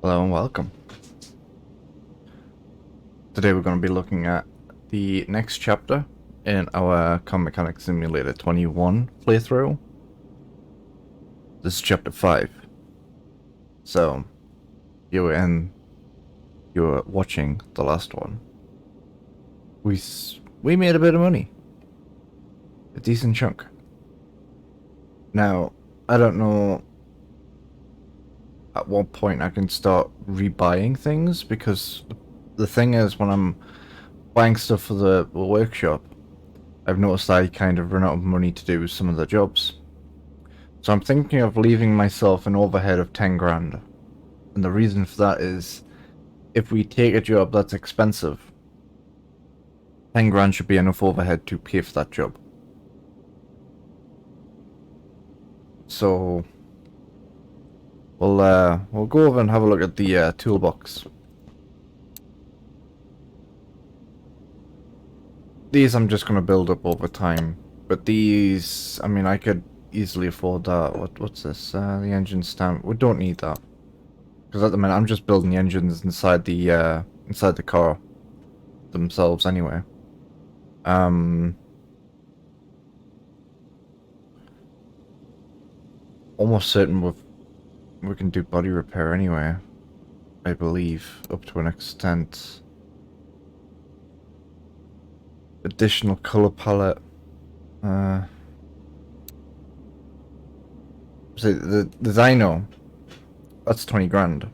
Hello and welcome. Today we're going to be looking at the next chapter in our Car Mechanic Simulator 21 playthrough. This is chapter 5. So, you were watching the last one. We made a bit of money. A decent chunk. Now, I don't know at what point I can start rebuying things, because the thing is, when I'm buying stuff for the workshop, I've noticed I kind of run out of money to do some of the jobs. So I'm thinking of leaving myself an overhead of 10 grand. And the reason for that is, if we take a job that's expensive, 10 grand should be enough overhead to pay for that job. So we'll go over and have a look at the toolbox. These I'm just gonna build up over time, but these, I mean, I could easily afford that. What's this? The engine stamp. We don't need that, because at the minute I'm just building the engines inside the car themselves anyway. Almost certain we can do body repair anyway. I believe up to an extent. Additional color palette. So the Dino, that's 20 grand.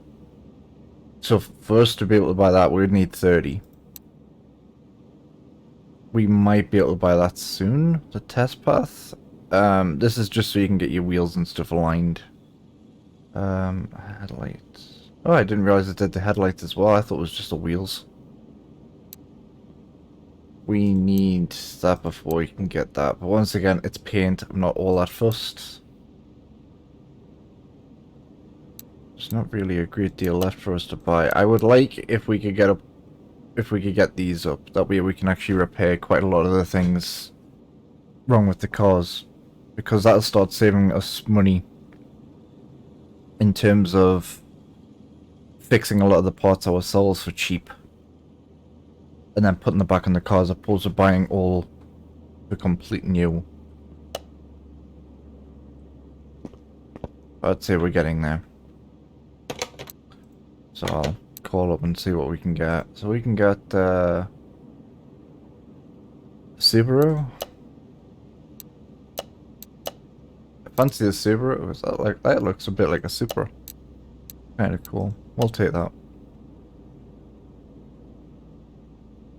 So for us to be able to buy that, we'd need 30. We might be able to buy that soon. The test path. This is just so you can get your wheels and stuff aligned. Headlights. Oh, I didn't realize it did the headlights as well. I thought it was just the wheels. We need that before we can get that. But once again, it's paint. I'm not all that fussed. There's not really a great deal left for us to buy. I would like if we could get these up. That way we can actually repair quite a lot of the things wrong with the cars, because that'll start saving us money in terms of fixing a lot of the parts ourselves for cheap, and then putting them back in the cars, opposed to buying all the complete new. I'd say we're getting there. So I'll call up and see what we can get. So we can get Subaru. I fancy the Subaru. Is that like that? Looks a bit like a Supra. Kind of cool. We'll take that.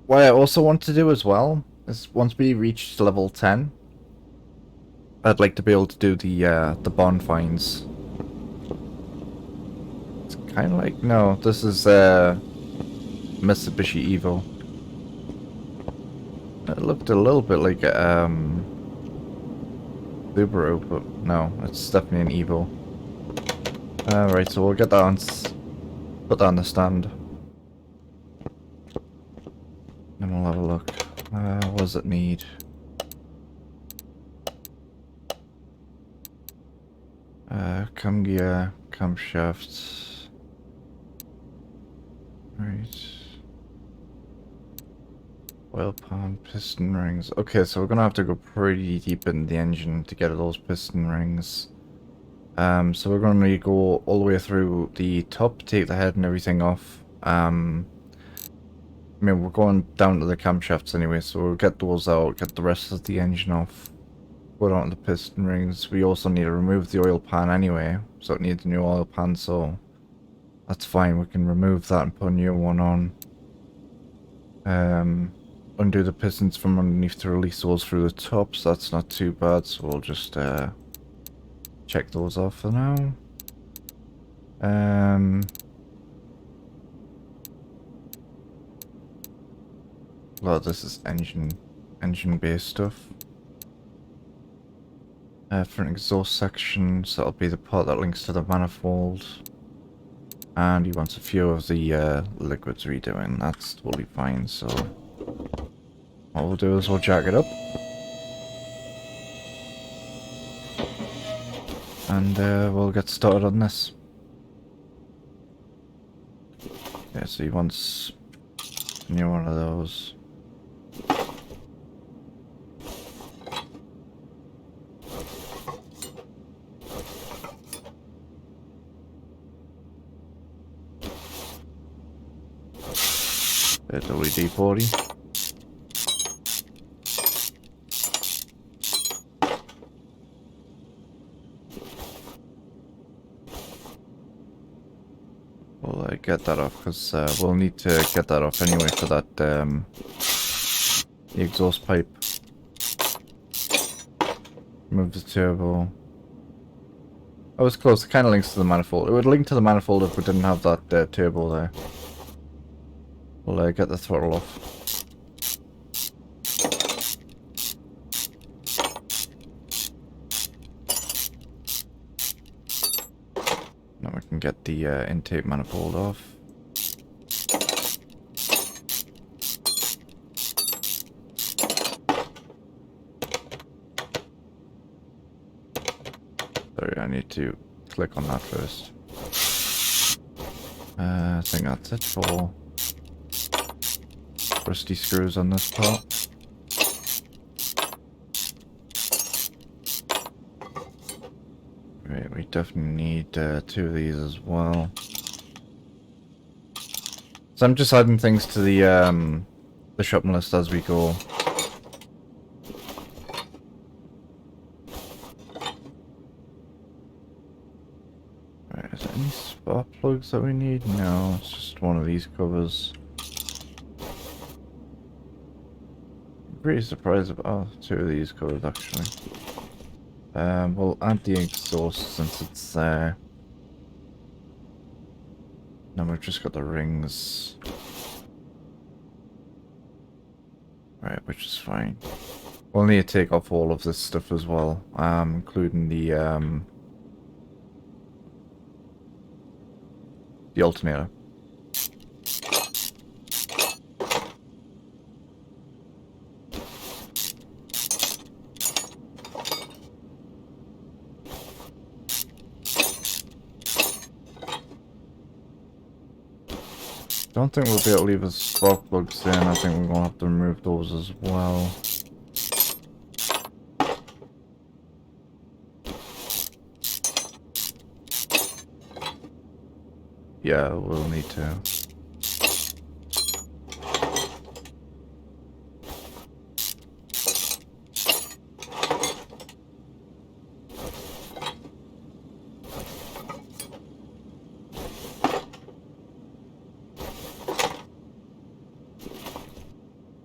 What I also want to do as well is, once we reach level 10, I'd like to be able to do the bond finds. It's kind of like, no, this is Mitsubishi Evo. It looked a little bit like Subaru, but no, it's definitely an Evo. Right, so we'll get that on, put that on the stand. And we'll have a look. What does it need? Cam gear, camshafts. Right. Oil pan, piston rings. Okay, so we're gonna have to go pretty deep in the engine to get those piston rings. So we're gonna go all the way through the top, take the head and everything off. I mean, we're going down to the camshafts anyway, so we'll get those out, get the rest of the engine off, put on the piston rings. We also need to remove the oil pan anyway, so it needs a new oil pan, so that's fine. We can remove that and put a new one on. Undo the pistons from underneath to release those through the top, so that's not too bad, so we'll just check those off for now. Well, this is engine based stuff. For an exhaust section, so that'll be the part that links to the manifold. And he wants a few of the liquids redoing. That's totally fine, so what we'll do is we'll jack it up. And we'll get started on this. Yeah, so he wants a new one of those. WD-40. We'll get that off because we'll need to get that off anyway for that the exhaust pipe. Move the turbo. Oh, it's close. It kind of links to the manifold. It would link to the manifold if we didn't have that turbo there. We'll get the throttle off. Now we can get the intake manifold off. Sorry, I need to click on that first. I think that's it for rusty screws on this part. Right, we definitely need 2 of these as well. So I'm just adding things to the shopping list as we go. Right, is there any spark plugs that we need? No, it's just one of these covers. I'm pretty surprised about 2 of these covers actually. We'll add the exhaust since it's there. Now we've just got the rings. Right, which is fine. We'll need to take off all of this stuff as well, including the alternator. Don't think we'll be able to leave the spark plugs in. I think we're going to have to remove those as well. Yeah, we'll need to.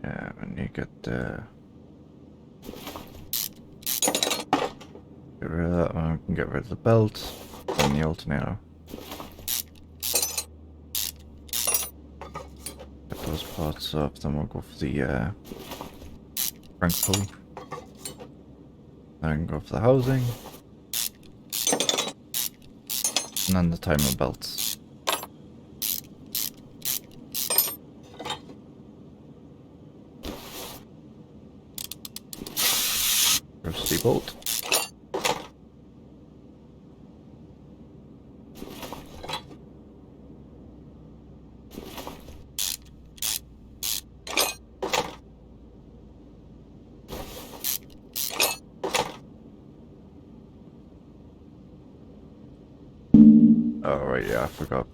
Yeah, we need to get rid of that one. We can get rid of the belt and the alternator. Get those parts up, then we'll go for the crank pulley. Then go for the housing. And then the timer belts. Rusty bolt. Oh right, yeah, I forgot.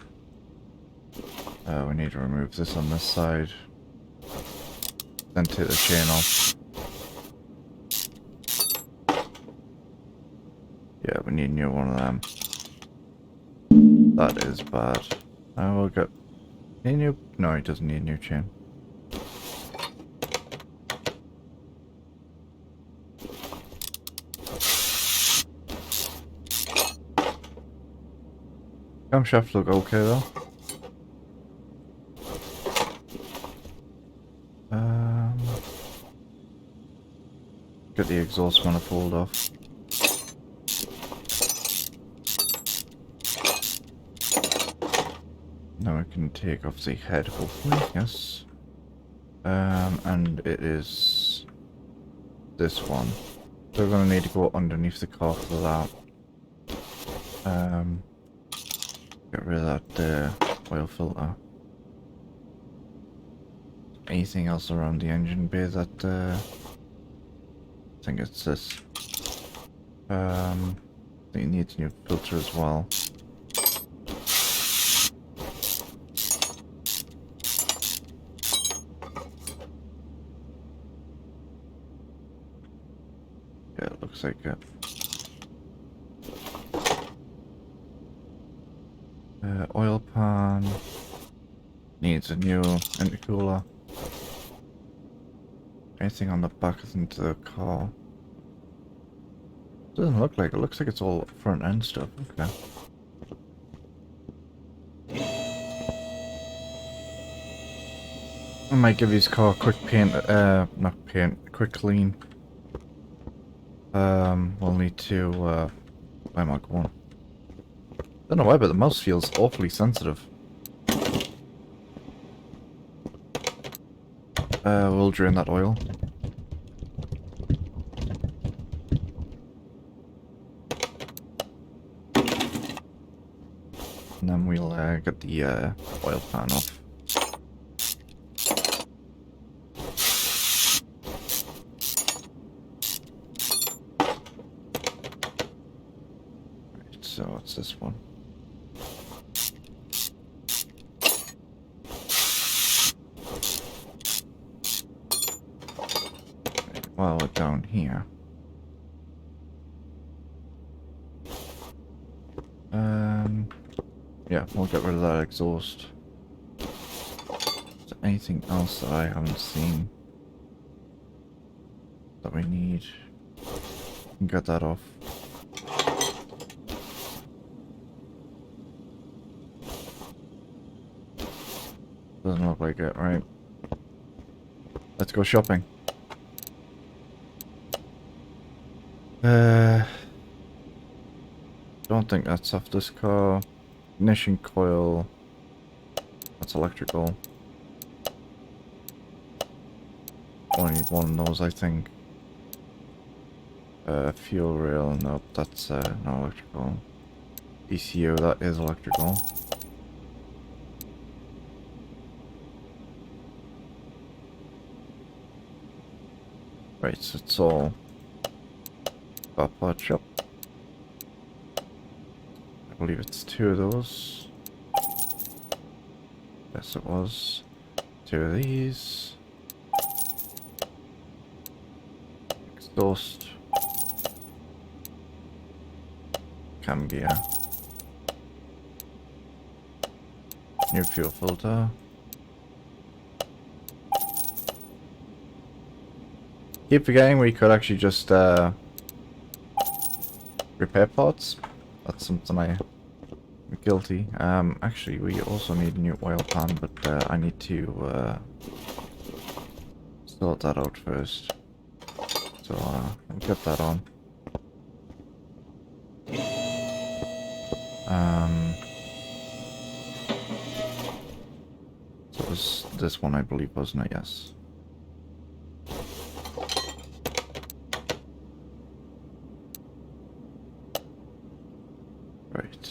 We need to remove this on this side. Then take the chain off. Yeah, we need a new one of them. That is bad. I will get a new. No, he doesn't need a new chain. Camshaft look okay though. Get the exhaust manifold off. Now we can take off the head, hopefully, yes. And it is this one. So we're gonna need to go underneath the car for that. Get rid of that oil filter. anything else around the engine bay that, I think it's this. I think it needs a new filter as well. Yeah, it looks like it. Oil pan needs a new intercooler. Anything on the back of the car? Doesn't look like it. Looks like it's all front end stuff. Okay. I might give his car a quick paint. Not paint. Quick clean. We'll need to. Where am I going? Don't know why, but the mouse feels awfully sensitive. We'll drain that oil. And then we'll get the oil pan off. Right, so it's this one. While we're down here. Yeah, we'll get rid of that exhaust. Is there anything else that I haven't seen that we need? Get that off. Doesn't look like it, right? Let's go shopping. Don't think that's off this car. Ignition coil. That's electrical. Only need one of those, I think. Fuel rail, nope, that's not electrical. ECU, that is electrical. Right, so it's all car part shop. I believe it's 2 of those. Yes, it was. 2 of these. Exhaust. Cam gear. New fuel filter. Keep forgetting we could actually just repair parts. That's something I'm guilty. Actually, we also need a new oil pan, but I need to sort that out first. So we'll get that on. So it was this one, I believe, wasn't it? Yes. Right.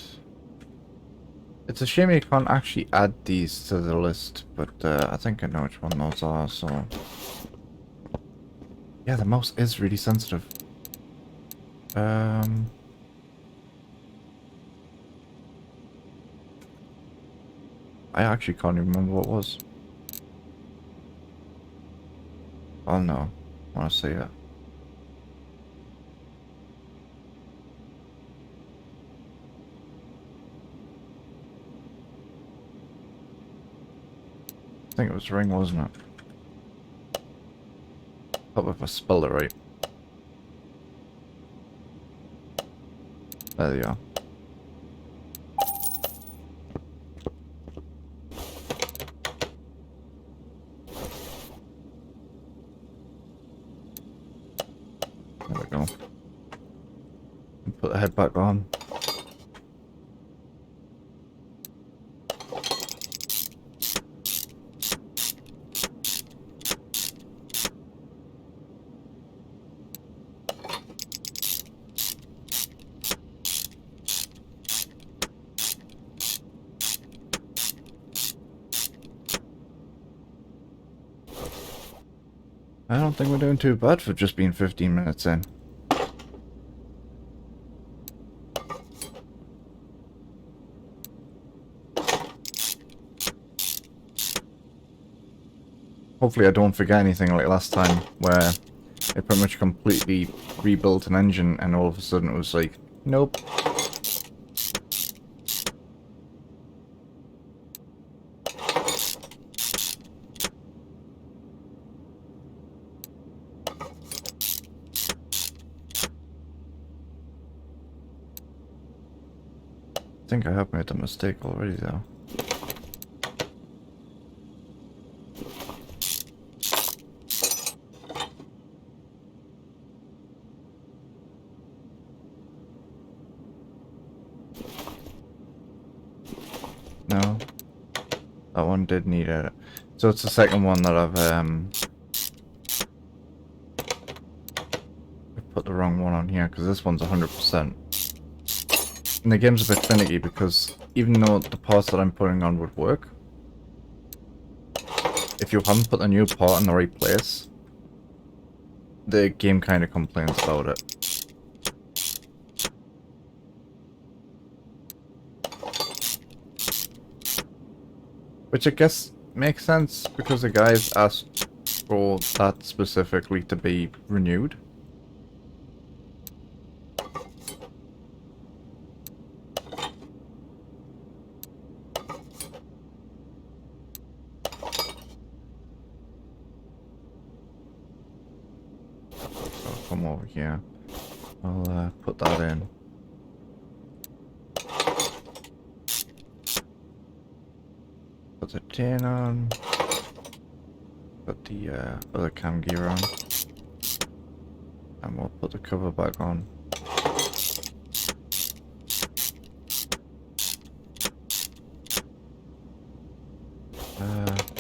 It's a shame you can't actually add these to the list, but I think I know which one those are, so... Yeah, the mouse is really sensitive. I actually can't even remember what it was. Oh no, I want to see it. I think it was ring, wasn't it? Hope if I spelled it right. There you are. There we go. Put the head back on. I don't think we're doing too bad for just being 15 minutes in. Hopefully I don't forget anything like last time, where I pretty much completely rebuilt an engine and all of a sudden it was like, nope. I think I have made a mistake already though. No, that one did need it. So it's the second one that I've put the wrong one on here because this one's 100%. And the game's a bit finicky because even though the parts that I'm putting on would work, if you haven't put the new part in the right place, the game kind of complains about it. Which I guess makes sense because the guys asked for that specifically to be renewed. So come over here. I'll put that in. Put the tin on. Put the other cam gear on. And we'll put the cover back on.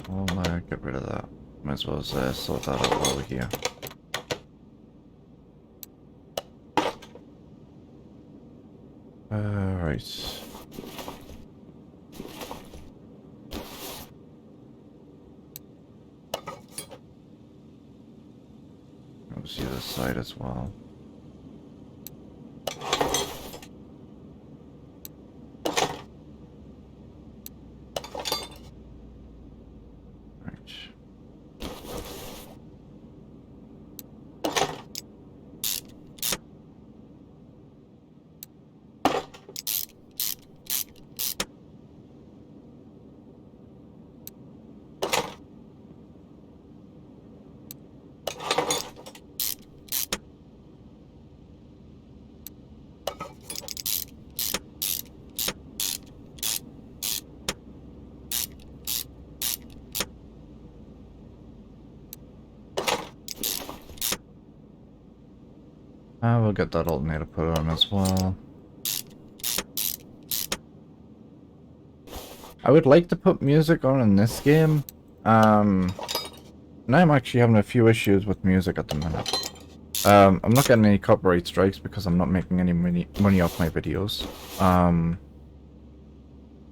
I'll get rid of that. Might as well sort that out while we're here. Right. Let's see this side as well. We'll get that alternator put on as well. I would like to put music on in this game. And I'm actually having a few issues with music at the minute. I'm not getting any copyright strikes because I'm not making any money off my videos.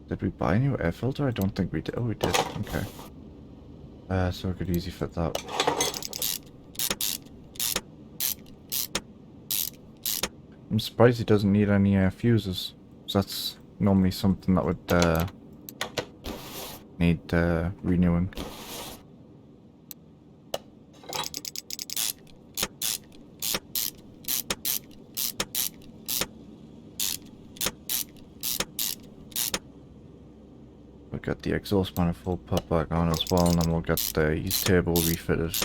Did we buy a new air filter? I don't think we did. Oh, we did. Okay. So we could easily fit that. I'm surprised he doesn't need any fuses. So that's normally something that would need renewing. We'll get the exhaust manifold put back on as well, and then we'll get the east table refitted.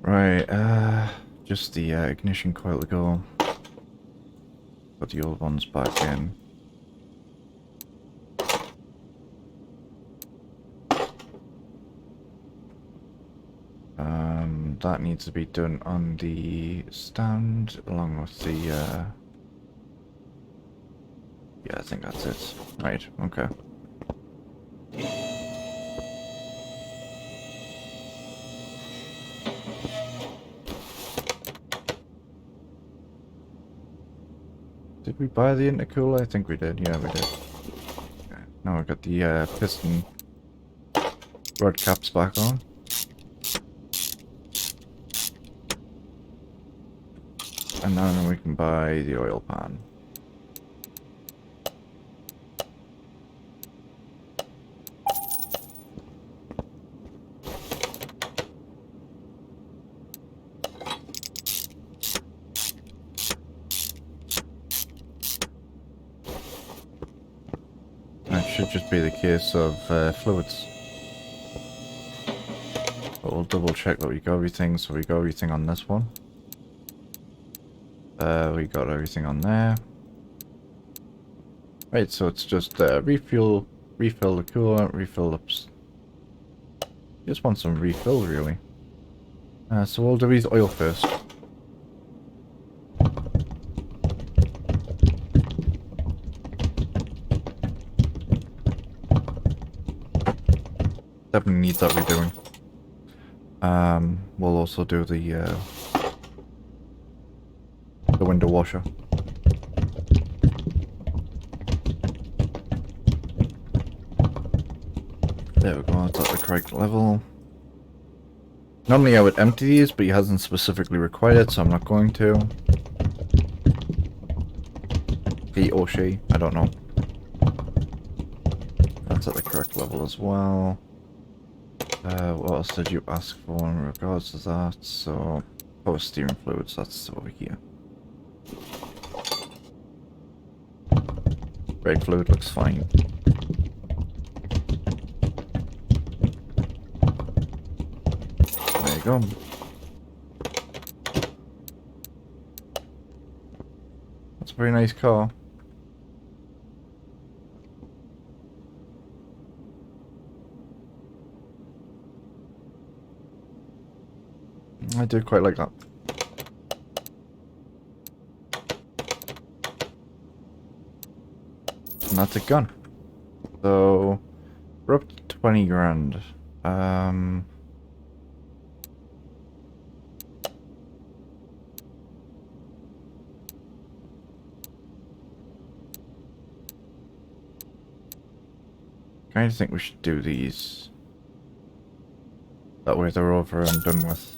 Right, just the ignition coil to go. Put the old ones back in. That needs to be done on the stand along with the yeah, I think that's it. Right, okay. Did we buy the intercooler? I think we did. Yeah, we did. Okay. Now we've got the piston rod caps back on. And now we can buy the oil pan. That should just be the case of fluids. But we'll double check that we got everything. So we got everything on this one. We got everything on there. Right, so it's just refill the coolant, refill the... Just want some refill, really. So we'll do his oil first. Definitely needs that redoing. We'll also do the window washer. There we go, it's at the correct level. Normally I would empty these, but he hasn't specifically required it, so I'm not going to. He or she, I don't know. That's at the correct level as well. What else did you ask for in regards to that? So, power steering fluids, that's over here. Brake fluid looks fine. There you go. That's a very nice car. I do quite like that. And that's a gun. So we're up to 20 grand. I think we should do these. That way they're over and done with.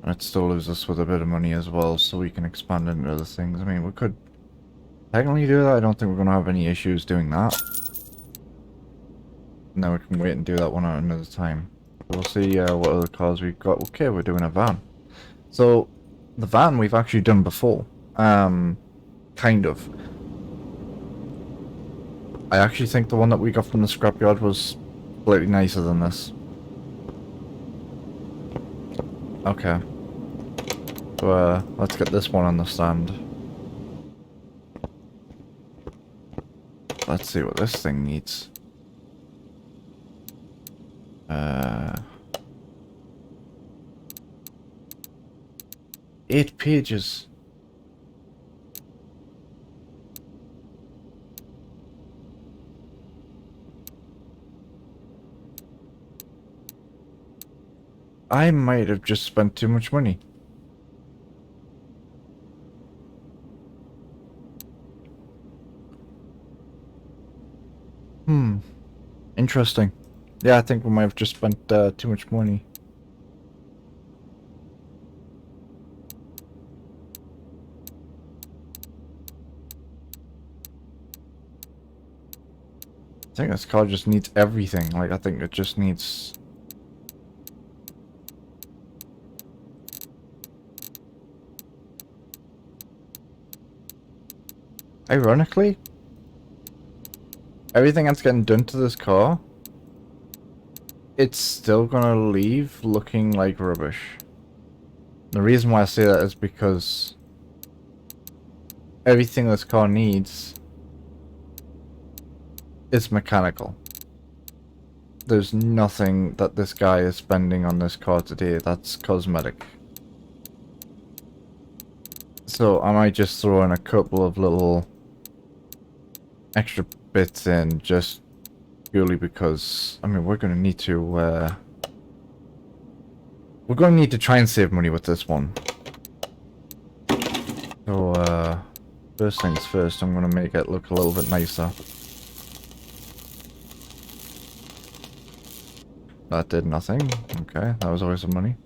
And it still leaves us with a bit of money as well, so we can expand into other things. I mean, we could technically do that. I don't think we're going to have any issues doing that. And then we can wait and do that one at another time. We'll see what other cars we've got. Okay, we're doing a van. So, the van we've actually done before. Kind of. I actually think the one that we got from the scrapyard was slightly nicer than this. Okay. So, let's get this one on the stand. Let's see what this thing needs. 8 pages. I might have just spent too much money. Interesting. Yeah, I think we might have just spent too much money. I think this car just needs everything. Like, I think it just needs... Ironically, everything that's getting done to this car, it's still gonna leave looking like rubbish. The reason why I say that is because everything this car needs is mechanical. There's nothing that this guy is spending on this car today that's cosmetic. So I might just throw in a couple of little extra bits in just purely because, I mean, we're going to need to try and save money with this one. So, first things first, I'm gonna make it look a little bit nicer. That did nothing. Okay, that was always some money.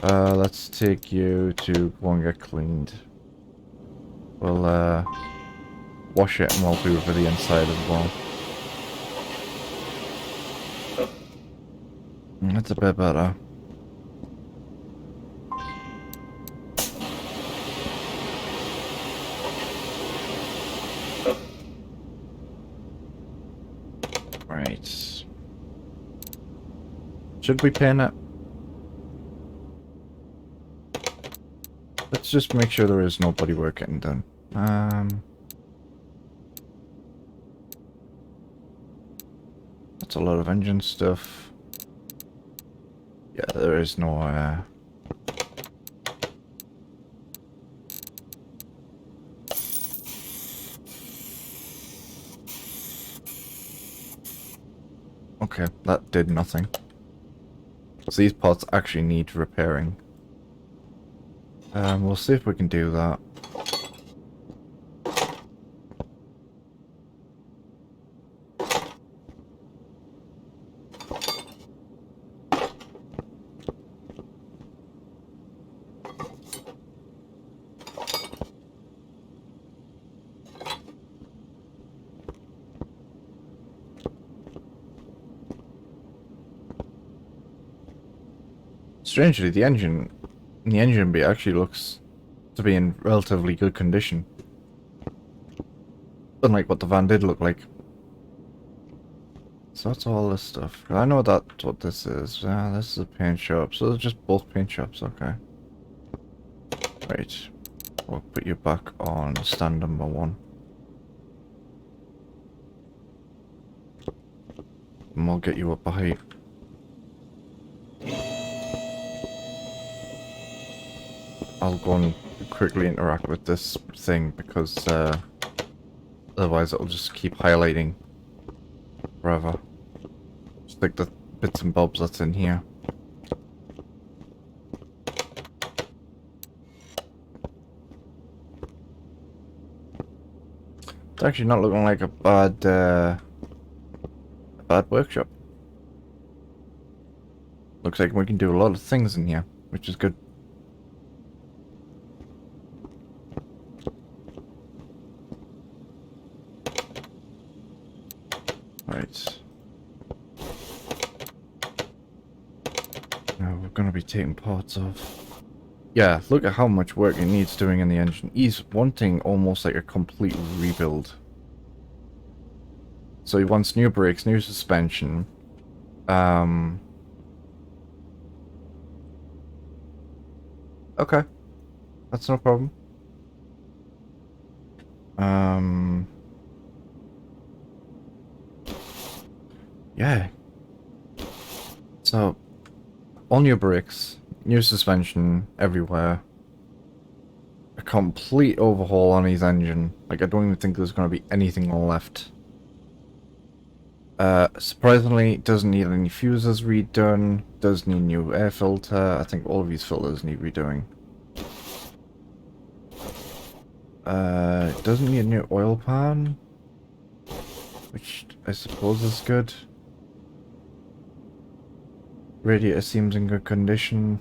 Let's take you to go and get cleaned. We'll, wash it and we'll do it for the inside as well. That's a bit better. Right. Should we pin it? Let's just make sure there is no body work getting done. That's a lot of engine stuff. Yeah, there is no, Okay, that did nothing. So these parts actually need repairing. We'll see if we can do that. Strangely, the engine bay actually looks to be in relatively good condition. Unlike what the van did look like. So that's all this stuff. I know that's what this is. This is a paint shop. So it's just both paint shops, okay. Right. We'll put you back on stand number 1. And we'll get you up a height. I'll go and quickly interact with this thing because otherwise it'll just keep highlighting forever. Just like the bits and bobs that's in here. It's actually not looking like a bad workshop. Looks like we can do a lot of things in here, which is good. Right. Now we're gonna be taking parts off. Yeah, look at how much work it needs doing in the engine. He's wanting almost like a complete rebuild. So he wants new brakes, new suspension. Okay. That's no problem. Yeah. So, all new brakes, new suspension everywhere. A complete overhaul on his engine. Like, I don't even think there's going to be anything left. Surprisingly, doesn't need any fuses redone. Does need new air filter. I think all of these filters need redoing. Doesn't need a new oil pan. Which I suppose is good. Radiator seems in good condition.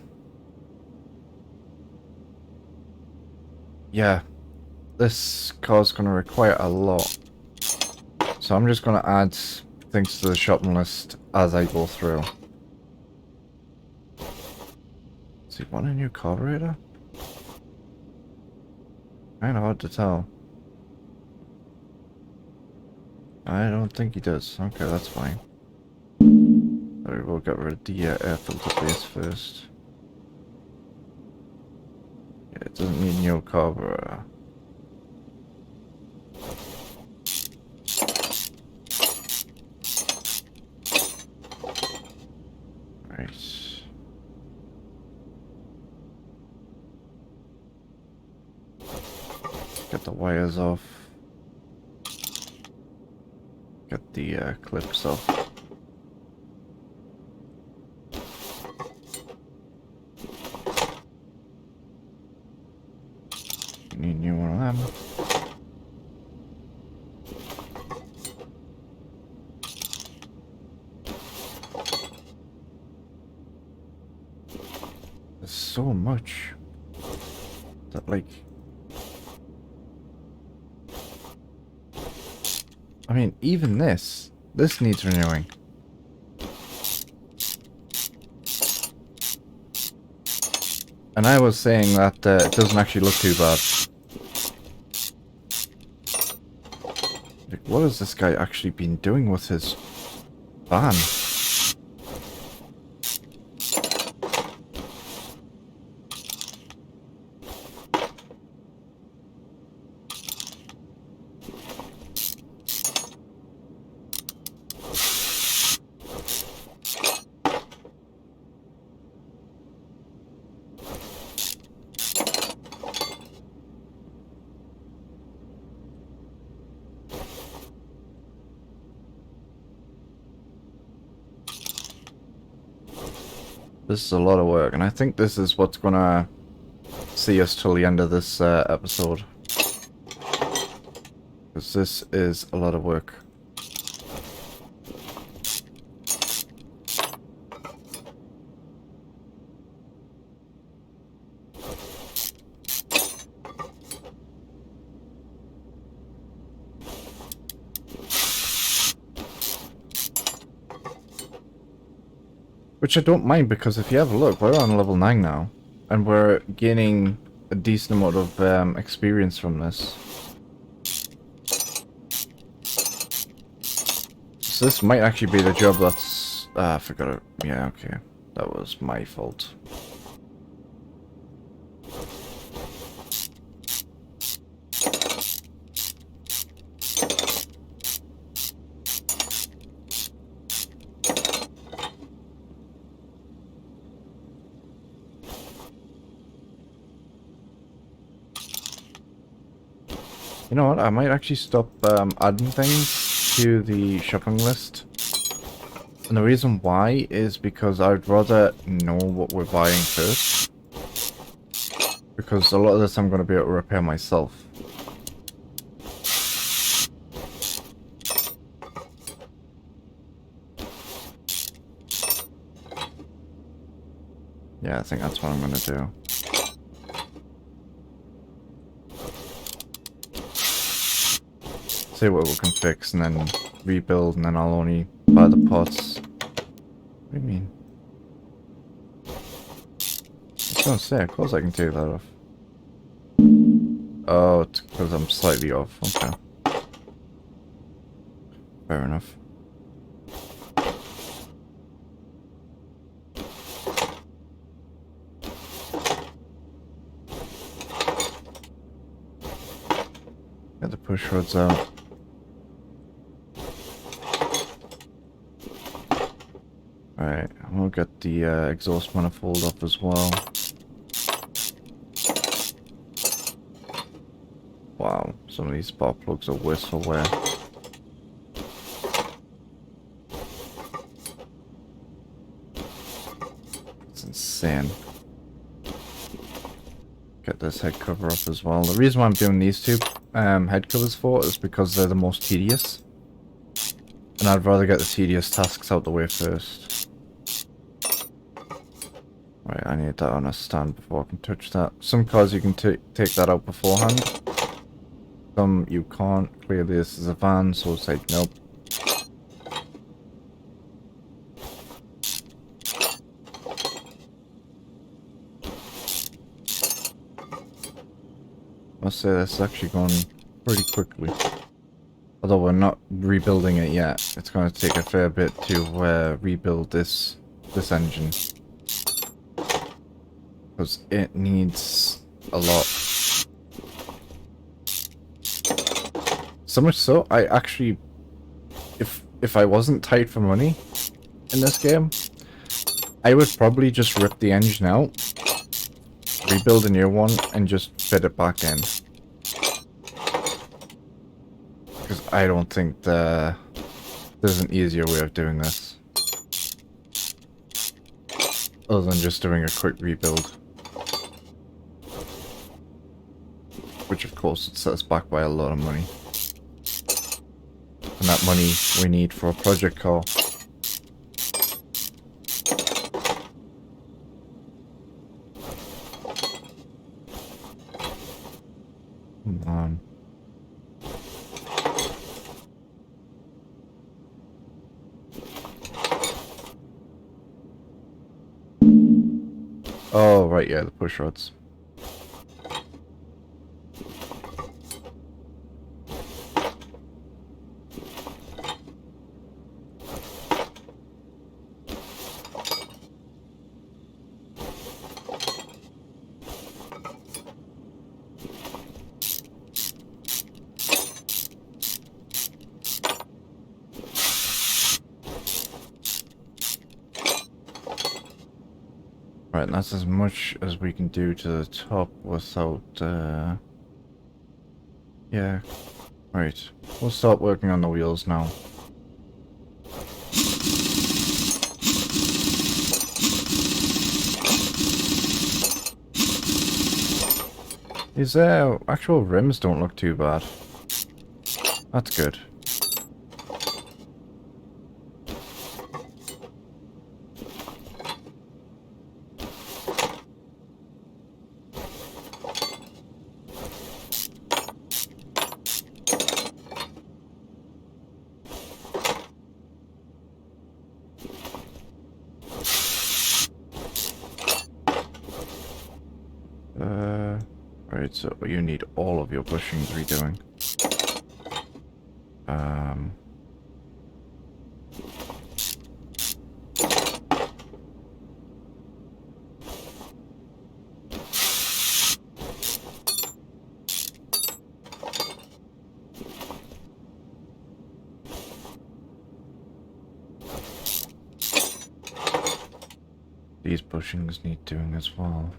Yeah, this car's going to require a lot. So I'm just going to add things to the shopping list as I go through. Does he want a new carburetor? Kinda hard to tell. I don't think he does. Okay, that's fine. Alright, we'll get rid of the air filter base first. Yeah, it doesn't need new carburetor. Right. Get the wires off. Get the clips off. so much that, like, I mean, even this needs renewing. And I was saying that it doesn't actually look too bad. Like, what has this guy actually been doing with his van? This is a lot of work, and I think this is what's gonna see us till the end of this episode. Because this is a lot of work. Which I don't mind, because if you have a look, we're on level 9 now. And we're gaining a decent amount of experience from this. So this might actually be the job that's... I forgot it. Yeah, okay. That was my fault. You know what, I might actually stop adding things to the shopping list. And the reason why is because I'd rather know what we're buying first. Because a lot of this I'm going to be able to repair myself. Yeah, I think that's what I'm going to do. See what we can fix and then rebuild, and then I'll only buy the pots. What do you mean? I was gonna say, of course I can take that off. Oh, it's because I'm slightly off. Okay. Fair enough. Get the push rods out. Alright, we'll get the exhaust manifold up as well. Wow, some of these spark plugs are worse for wear. It's insane. Get this head cover up as well. The reason why I'm doing these two head covers for is because they're the most tedious. And I'd rather get the tedious tasks out the way first. Right, I need that on a stand before I can touch that. Some cars you can take that out beforehand. Some you can't. Clearly this is a van, so it's like, nope. I'll say this is actually going pretty quickly. Although we're not rebuilding it yet. It's going to take a fair bit to rebuild this engine. Because it needs a lot. So much so, I actually, if I wasn't tight for money in this game, I would probably just rip the engine out, rebuild a new one, and just fit it back in. Because I don't think there's an easier way of doing this. Other than just doing a quick rebuild. Which of course would set us back by a lot of money. And that money we need for a project car. Oh, right, yeah, the push rods. Right, and that's as much as we can do to the top without, yeah. Right, we'll start working on the wheels now. These actual rims don't look too bad. That's good. Right, so you need all of your bushings redoing. These bushings need doing as well.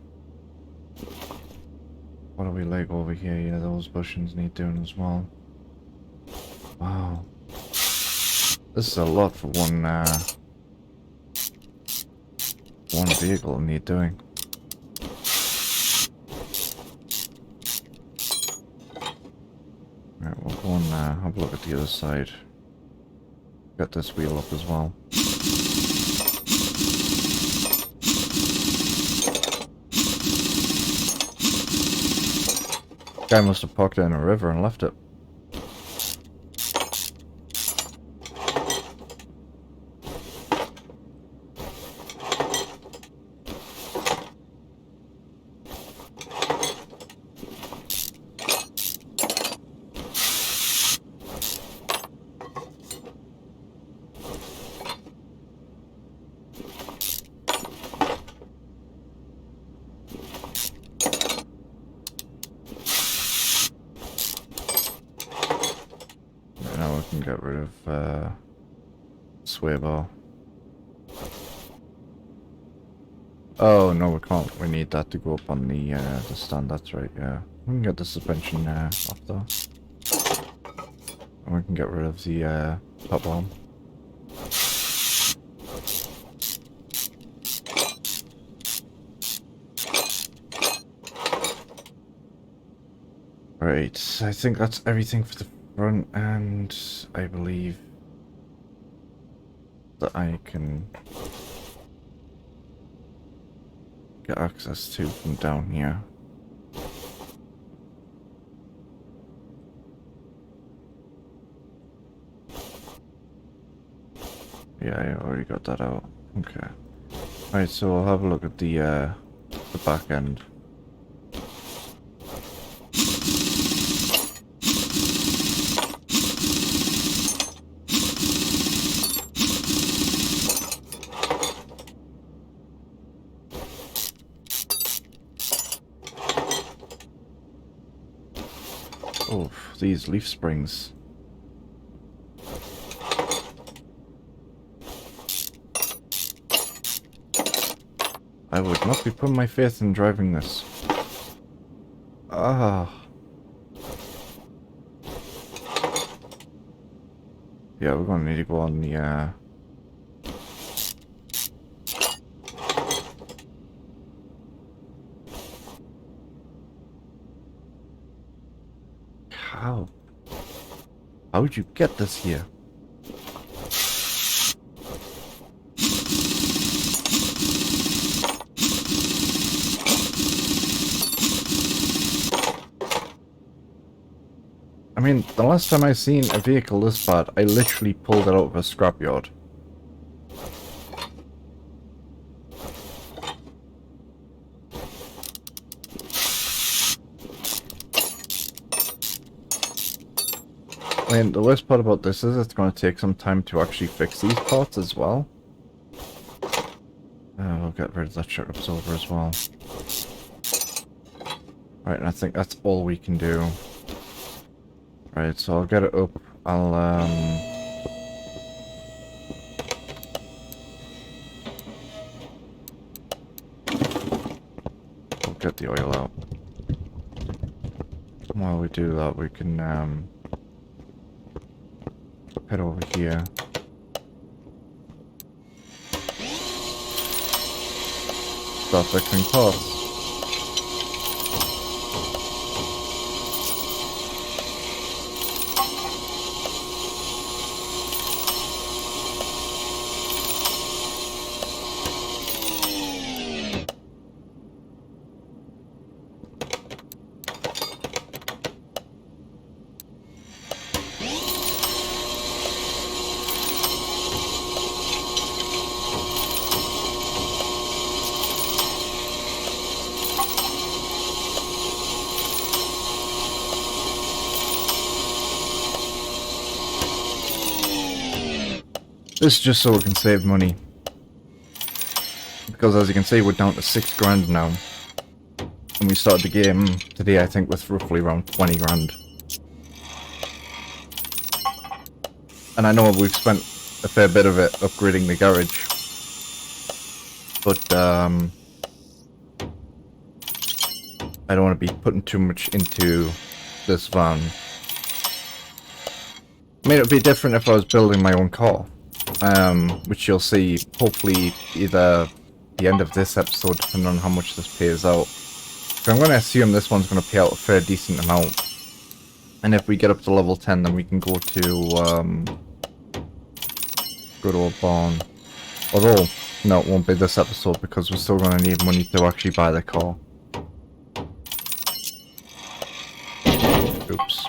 What do we like over here? Yeah, those bushings need doing as well. Wow. This is a lot for one vehicle to need doing. Right, we'll go and have a look at the other side. Got this wheel up as well. Guy must have parked it in a river and left it. Now we can get rid of sway bar. Oh no, we can't. We need that to go up on the stand. That's right. Yeah, we can get the suspension off though, and we can get rid of the top arm. Right, I think that's everything for the front, and I believe that I can get access to from down here. Yeah, I already got that out. Okay. Right, so I'll have a look at the back end. Oh, these leaf springs. I would not be putting my faith in driving this. Ah. Yeah, we're gonna need to go on the How? How would you get this here? I mean, the last time I seen a vehicle this bad, I literally pulled it out of a scrapyard. I mean, the worst part about this is it's going to take some time to actually fix these parts as well. We'll get rid of that shock absorber as well. Right, and I think that's all we can do. Right, so I'll get it up. I'll get the oil out. While we do that, we can head over here. Start fixing parts. This is just so we can save money. Because as you can see, we're down to 6 grand now. And we started the game today, I think, with roughly around 20 grand. And I know we've spent a fair bit of it upgrading the garage. But, I don't want to be putting too much into this van. I mean, it would be different if I was building my own car. Which you'll see, hopefully, either the end of this episode, depending on how much this pays out. So I'm going to assume this one's going to pay out a fair decent amount. And if we get up to level 10, then we can go to a barn. Although, no, it won't be this episode, because we're still going to need money to actually buy the car. Oops.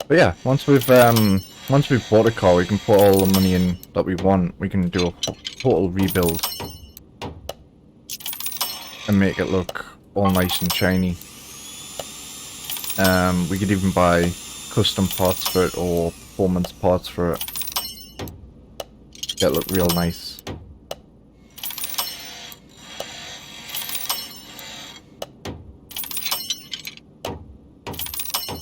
But yeah, once we've bought a car, we can put all the money in that we want. We can do a total rebuild and make it look all nice and shiny. We could even buy custom parts for it or performance parts for it. Get it look real nice.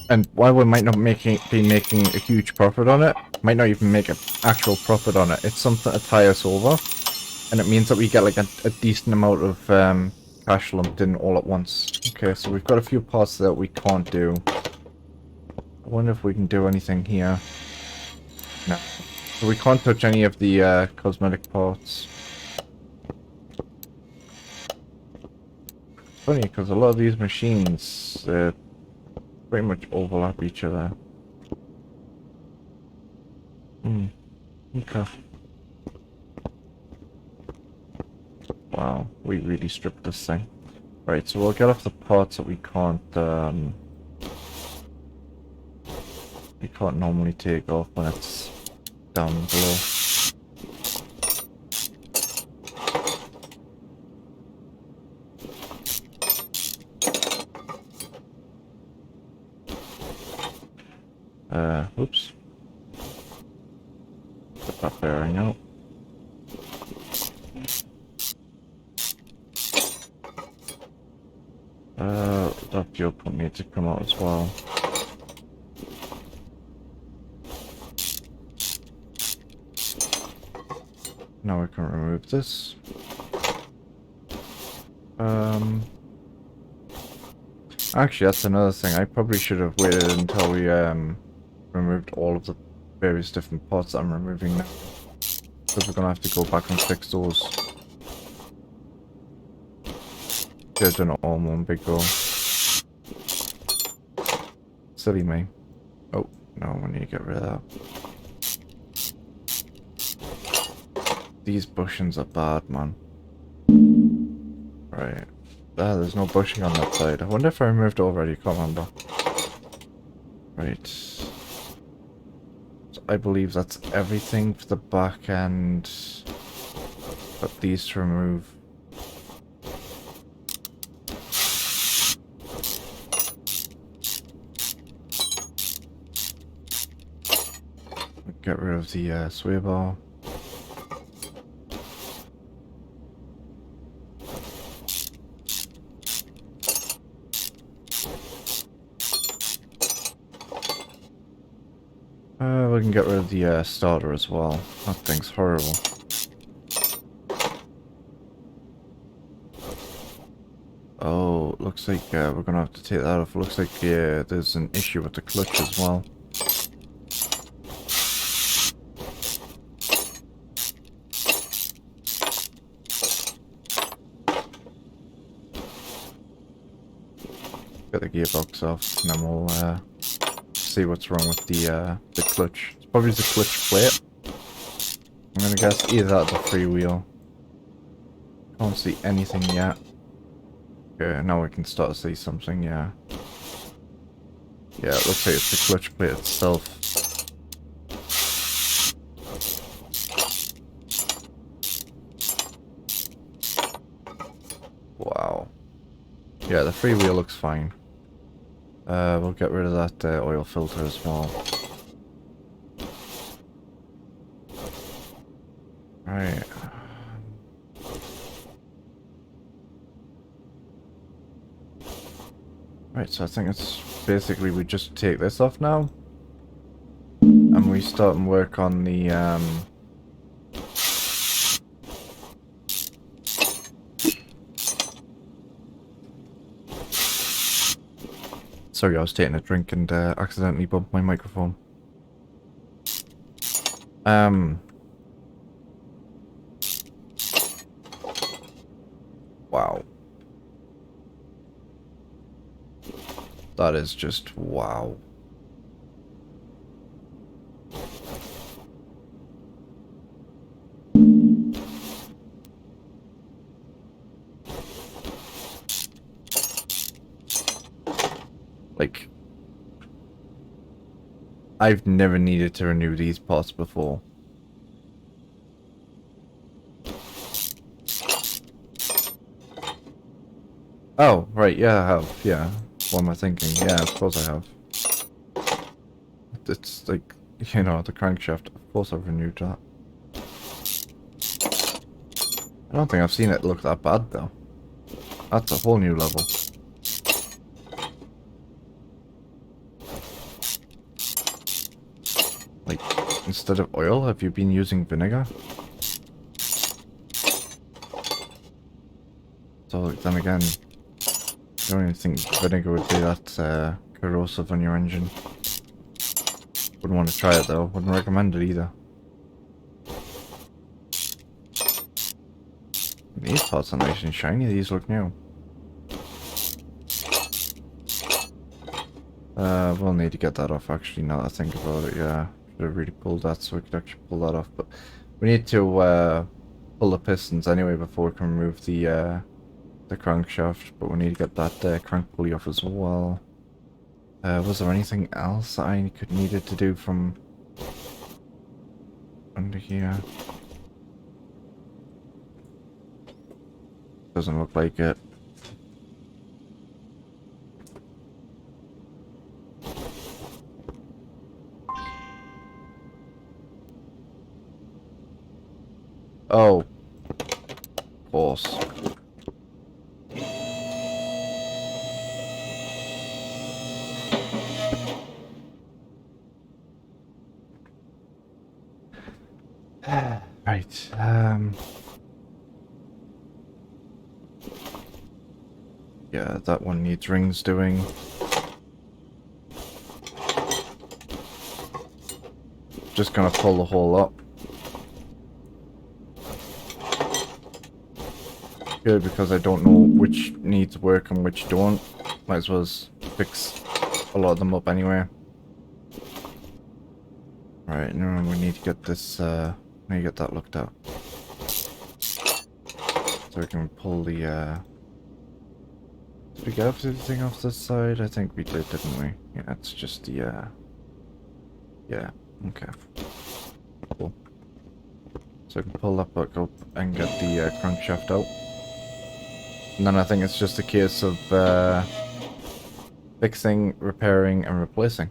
And while we might not be making a huge profit on it, might not even make an actual profit on it, it's something to tie us over. And it means that we get like a decent amount of cash lumped in all at once. Okay, so we've got a few parts that we can't do. I wonder if we can do anything here. No. So we can't touch any of the cosmetic parts. Funny, because a lot of these machines pretty much overlap each other. Okay. Wow, we really stripped this thing. Right, so we'll get off the parts that we can't normally take off when it's down below. Oops. Put that bearing out. That fuel pump needs to come out as well. Now we can remove this. Actually, that's another thing. I probably should have waited until we removed all of the various different parts that I'm removing now, because we're gonna have to go back and fix those. Should have done it all in one big go. Silly me. Oh no, we need to get rid of that. These bushings are bad, man. Right. There's no bushing on that side. I wonder if I removed it already. Can't remember. Right. So I believe that's everything for the back end. Got these to remove. Get rid of the sway bar. We can get rid of the starter as well. That thing's horrible. Oh, looks like we're gonna have to take that off. Looks like there's an issue with the clutch as well. Get the gearbox off, and then we'll see what's wrong with the clutch. It's probably the clutch plate. I'm gonna guess either that or the freewheel. Can't see anything yet. Okay, now we can start to see something, yeah. Yeah, it looks like it's the clutch plate itself. Wow. Yeah, the freewheel looks fine. We'll get rid of that oil filter as well. Right. Right, so I think it's basically we just take this off now. And we start and work on the sorry, I was taking a drink and accidentally bumped my microphone. Wow. That is just wow. Like, I've never needed to renew these parts before. Oh, right, yeah, I have, yeah. What am I thinking? Yeah, of course I have. It's like, you know, the crankshaft, of course I've renewed that. I don't think I've seen it look that bad, though. That's a whole new level. Like, instead of oil, have you been using vinegar? So, then again, I don't even think vinegar would be that corrosive on your engine. Wouldn't want to try it though, wouldn't recommend it either. These parts are nice and shiny, these look new. We'll need to get that off actually, now that I think about it, yeah. Should have really pulled that so we could actually pull that off, but we need to pull the pistons anyway before we can remove the crankshaft, but we need to get that crank pulley off as well. Was there anything else that I needed to do from under here? Doesn't look like it. Oh. Of course. Right, yeah, that one needs rings doing. Just gonna pull the hole up. Good, because I don't know which needs work and which don't. Might as well fix a lot of them up anyway. Right, now we need to get this, we need to get that looked at. So we can pull the, did we get everything off this side? I think we did, didn't we? Yeah, it's just the, yeah, okay. Cool. So I can pull that back up and get the crankshaft out. And then I think it's just a case of fixing, repairing, and replacing.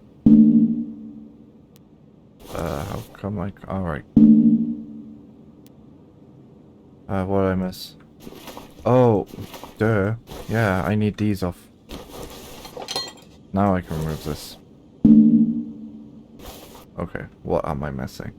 How come I... Alright. What did I miss? Oh, duh. Yeah, I need these off. Now I can remove this. Okay, what am I missing?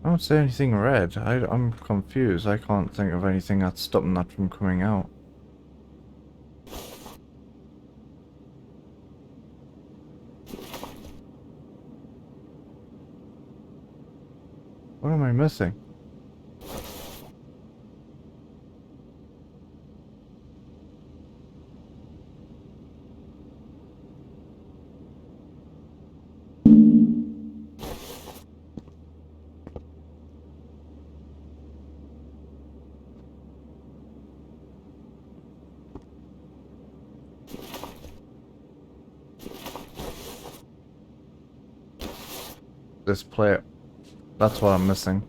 I don't see anything red. I'm confused. I can't think of anything that's stopping that from coming out. What am I missing? This plate. That's what I'm missing.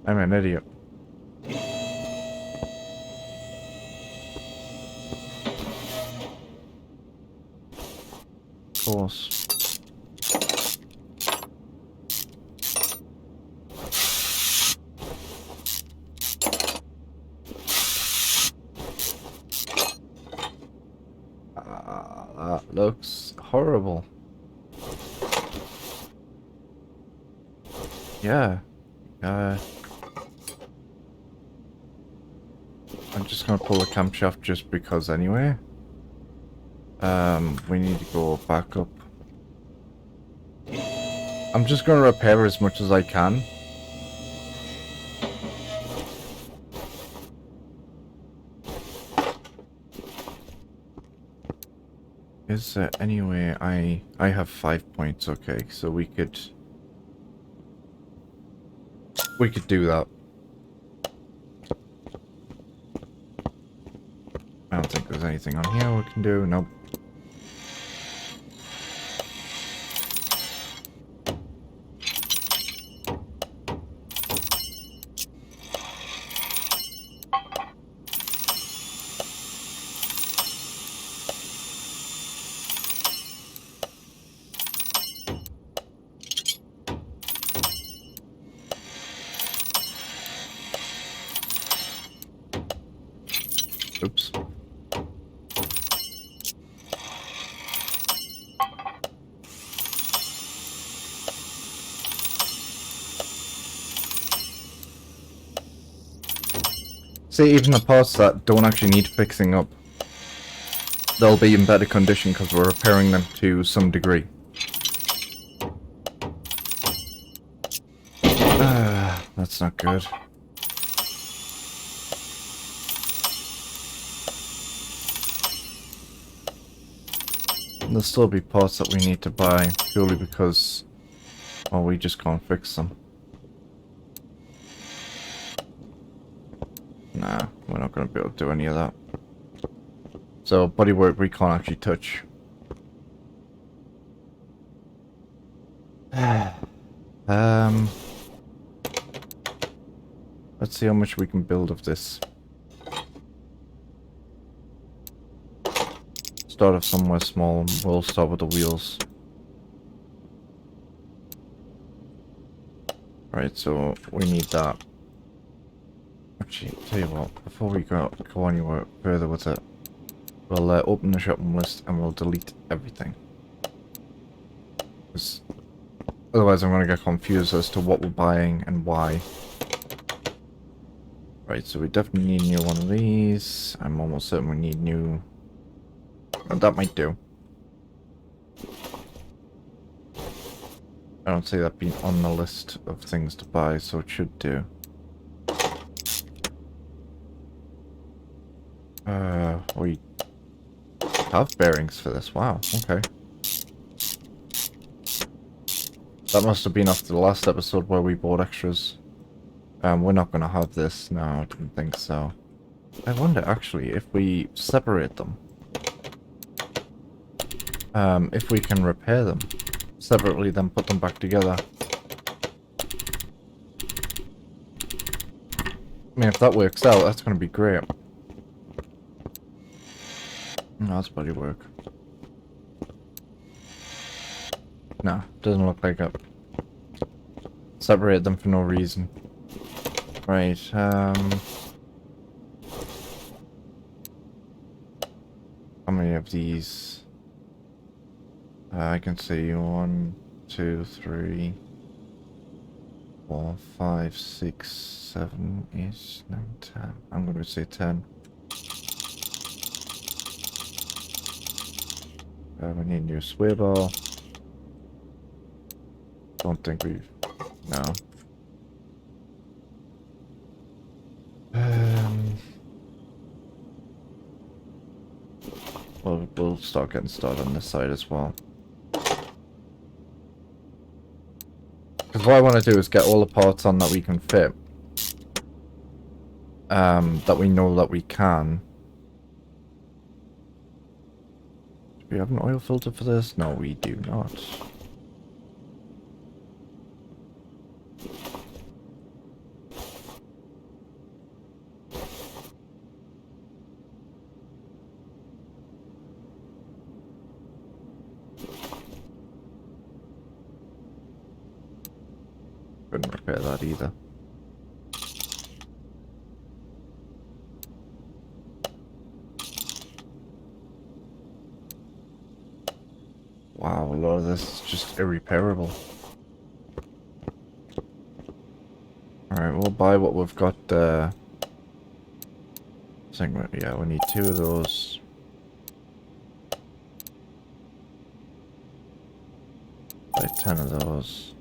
I'm an idiot. Of course. That looks horrible. Yeah. I'm just gonna pull the camshaft just because anyway. We need to go back up. I'm just gonna repair as much as I can. Is there any way I have 5 points, okay, so we could do that. I don't think there's anything on here we can do. Nope. Oops. See, even the parts that don't actually need fixing up, they'll be in better condition because we're repairing them to some degree. That's not good. There'll still be parts that we need to buy purely because, well, we just can't fix them. Nah, we're not going to be able to do any of that. So, bodywork we can't actually touch. Let's see how much we can build of this. Start off somewhere small and we'll start with the wheels. Right, so we need that. Actually, tell you what, before we go anywhere further with it, we'll open the shopping list and we'll delete everything. Because otherwise I'm going to get confused as to what we're buying and why. Right, so we definitely need a new one of these. I'm almost certain we need new... And that might do. I don't see that being on the list of things to buy, so it should do. We have bearings for this. Wow, okay. That must have been after the last episode where we bought extras. We're not going to have this. No, I didn't think so. I wonder, actually, if we separate them. If we can repair them separately, then put them back together. I mean, if that works out, that's going to be great. No, that's bloody work. No, doesn't look like it. Separate them for no reason. Right, how many of these? I can see 1, 2, 3, 4, 5, 6, 7, 8, 9, 10. I'm going to say 10. We need a new sway ball. Don't think we've... No. Well, we'll start getting started on this side as well. Because what I want to do is get all the parts on that we can fit. That we know that we can. Do we have an oil filter for this? No, we do not. Couldn't repair that either. Wow, a lot of this is just irreparable. Alright, we'll buy what we've got, I think, yeah, we need 2 of those. Buy 10 of those.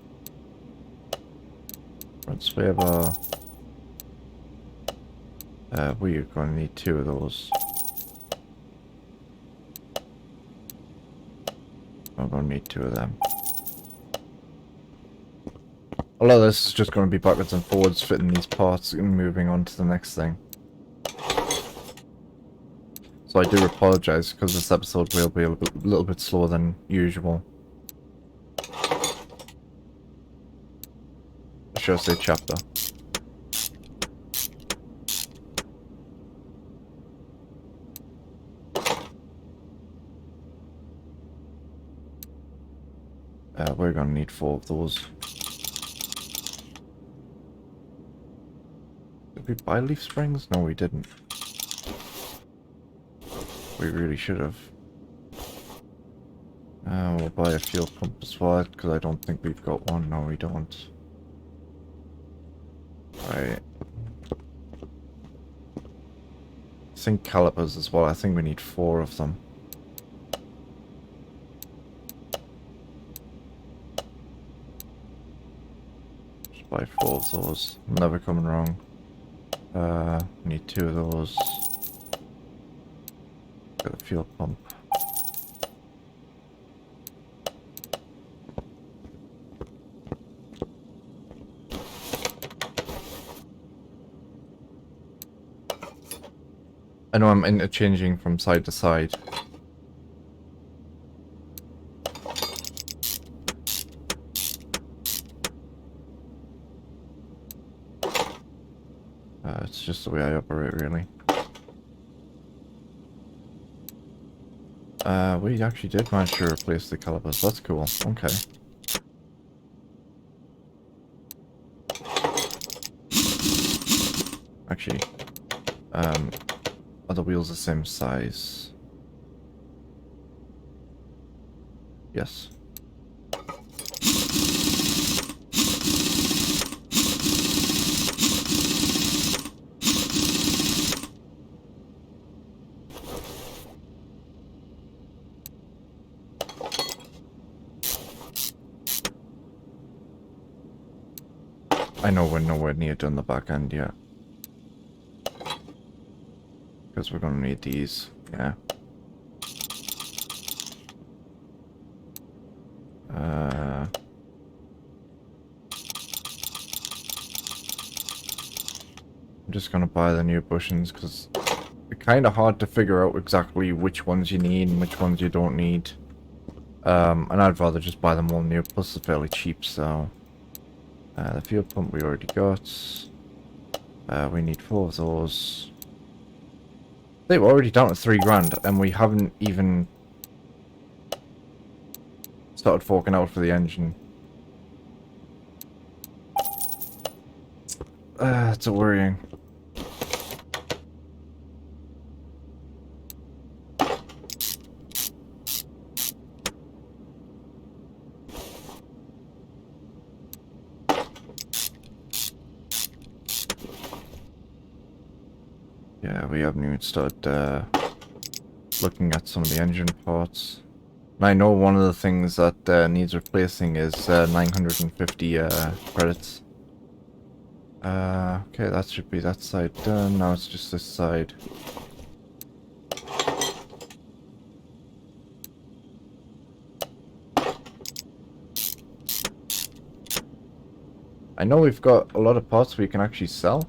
Front sway bar. We are going to need 2 of those. I'm going to need 2 of them. A lot of this is just going to be backwards and forwards, fitting these parts and moving on to the next thing. So I do apologise, because this episode will be a little bit slower than usual. Should I say chapter? We're going to need 4 of those. Did we buy leaf springs? No, we didn't. We really should have. We'll buy a fuel pump as well, because I don't think we've got one. No, we don't. Right. Think calipers as well. I think we need 4 of them. Just buy 4 of those. Never coming wrong. Need 2 of those. Get a fuel pump. I know I'm interchanging from side to side. It's just the way I operate, really. We actually did manage to replace the calipers. That's cool. Okay. Actually, are the wheels the same size? Yes. I know we're nowhere near done the back end yet. Because we're going to need these. Yeah. I'm just going to buy the new bushings because it's kind of hard to figure out exactly which ones you need and which ones you don't need. And I'd rather just buy them all new, plus they're fairly cheap, so... the fuel pump we already got. We need 4 of those. They were already down to 3 grand, and we haven't even started forking out for the engine. It's a worrying. Yeah, we haven't even started looking at some of the engine parts. And I know one of the things that needs replacing is 950 credits. Okay, that should be that side done. Now it's just this side. I know we've got a lot of parts we can actually sell.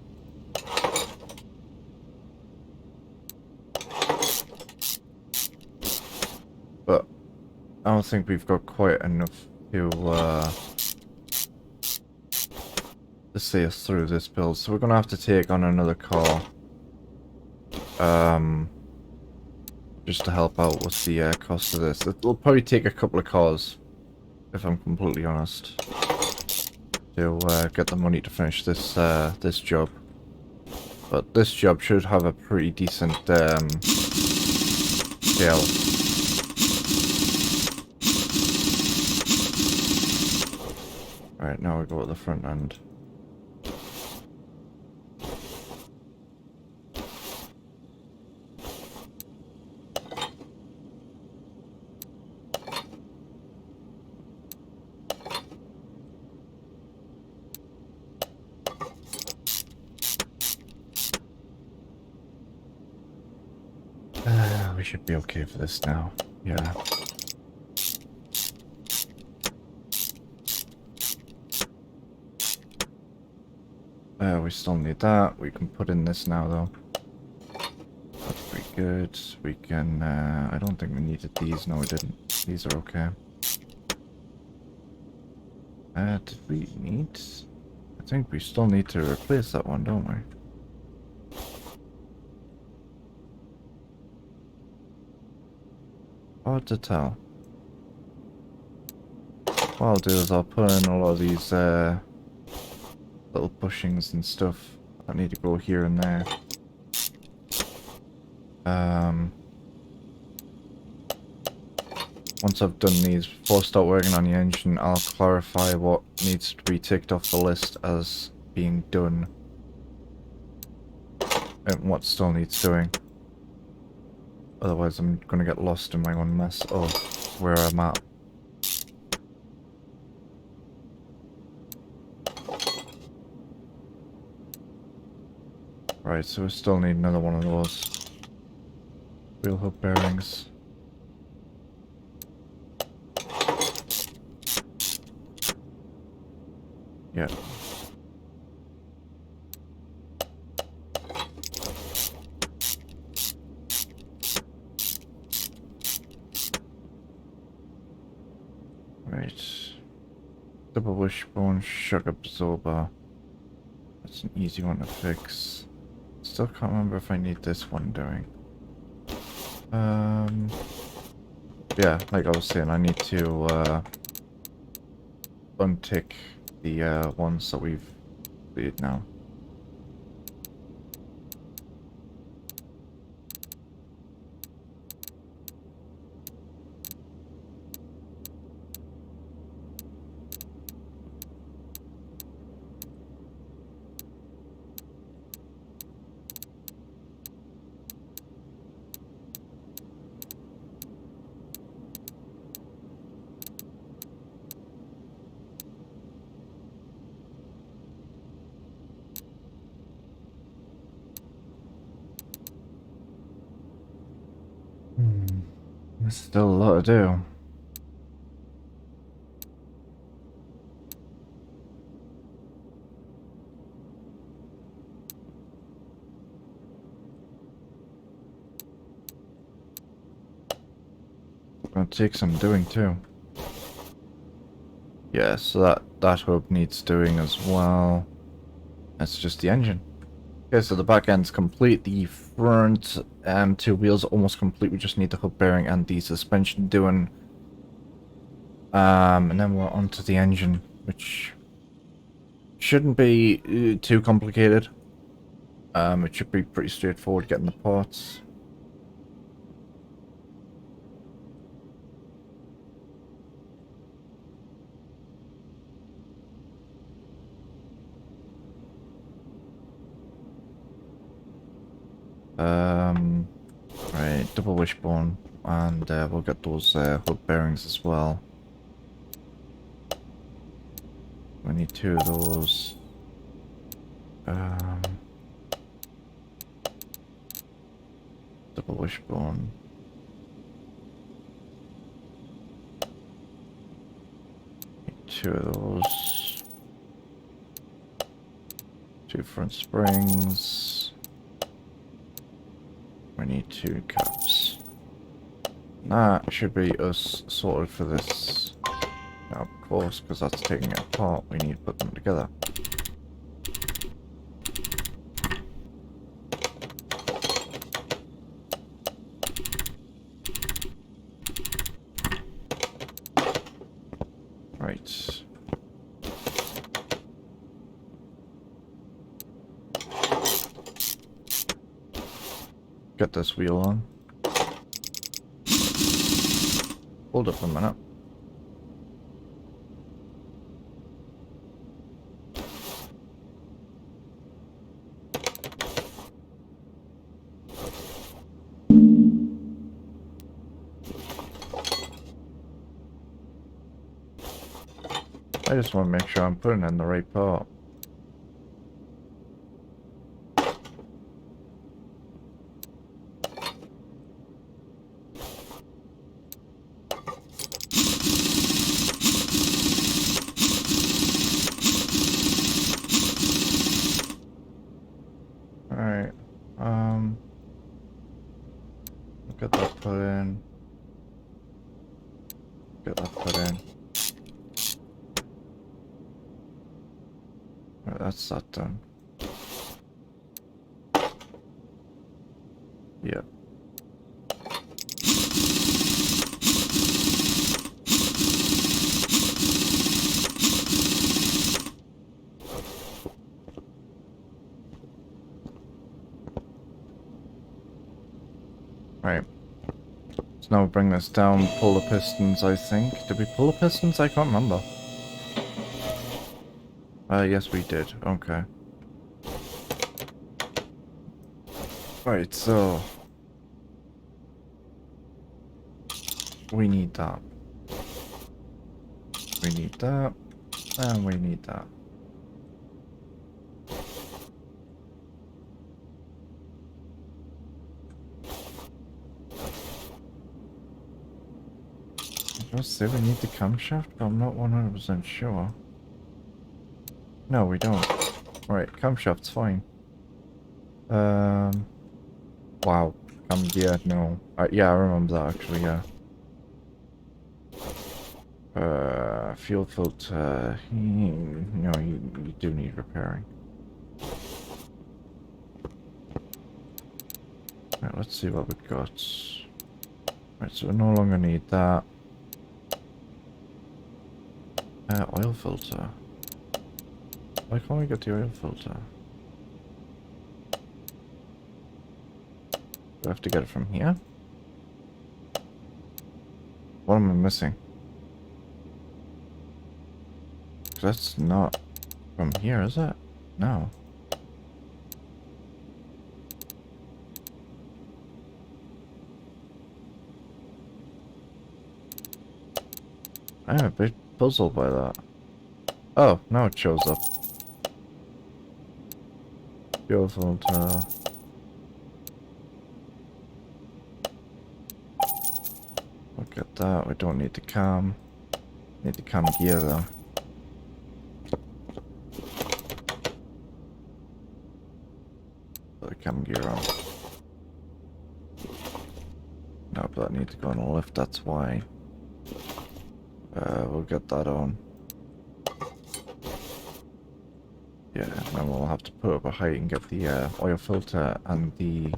But I don't think we've got quite enough to see us through this build. So we're going to have to take on another car. Just to help out with the cost of this. It'll probably take a couple of cars, if I'm completely honest, to get the money to finish this this job. But this job should have a pretty decent scale. Right, now we go at the front end. We should be okay for this now. Yeah. We still need that. We can put in this now, though. That's pretty good. We can, I don't think we needed these. No, we didn't. These are okay. Did we need... I think we still need to replace that one, don't we? Hard to tell. What I'll do is I'll put in a lot of these little bushings and stuff that need to go here and there. Once I've done these, before I start working on the engine, I'll clarify what needs to be ticked off the list as being done and what still needs doing. Otherwise I'm going to get lost in my own mess of where I'm at. Right, so we still need another one of those wheel hub bearings. Yeah. Right. Double wishbone shock absorber. That's an easy one to fix. Still can't remember if I need this one doing. Yeah, like I was saying, I need to untick the ones that we've did now. There's still a lot to do. Gonna take some doing too. Yeah, so that hub needs doing as well. That's just the engine. Okay, so the back end's complete. The front two wheels are almost complete. We just need the hub bearing and the suspension doing. And then we're onto the engine, which shouldn't be too complicated. It should be pretty straightforward getting the parts. Right, double wishbone, and we'll get those hub bearings as well. We need 2 of those. Double wishbone. Need 2 of those. 2 front springs. We need 2 caps. That should be us sorted for this. Now, of course, because that's taking it apart, we need to put them together. Right. Get this wheel on. Hold up a minute. I just want to make sure I'm putting in the right part. Alright, get that put in. Get that put in. Right, that's that done. Yeah. Right. So now we'll bring this down, pull the pistons, I think. Did we pull the pistons? I can't remember. Yes we did. Okay. Right, so... we need that. We need that. And we need that. I was say we need the camshaft, but I'm not 100% sure. No, we don't. Right, camshaft's fine. Wow. Yeah, no. Yeah, I remember that actually, yeah. Fuel filter. No, you do need repairing. Right, let's see what we've got. Right, so we no longer need that. Oil filter. Why can't we get the oil filter? Do I have to get it from here? What am I missing? That's not from here, is it? No. I'm a bit puzzled by that. Oh, now it shows up. Fuel filter. that. We don't need the cam. Need the cam gear though. Put the cam gear on. No, but I need to go on the lift, that's why. We'll get that on. Yeah, and then we'll have to put up a height and get the oil filter and the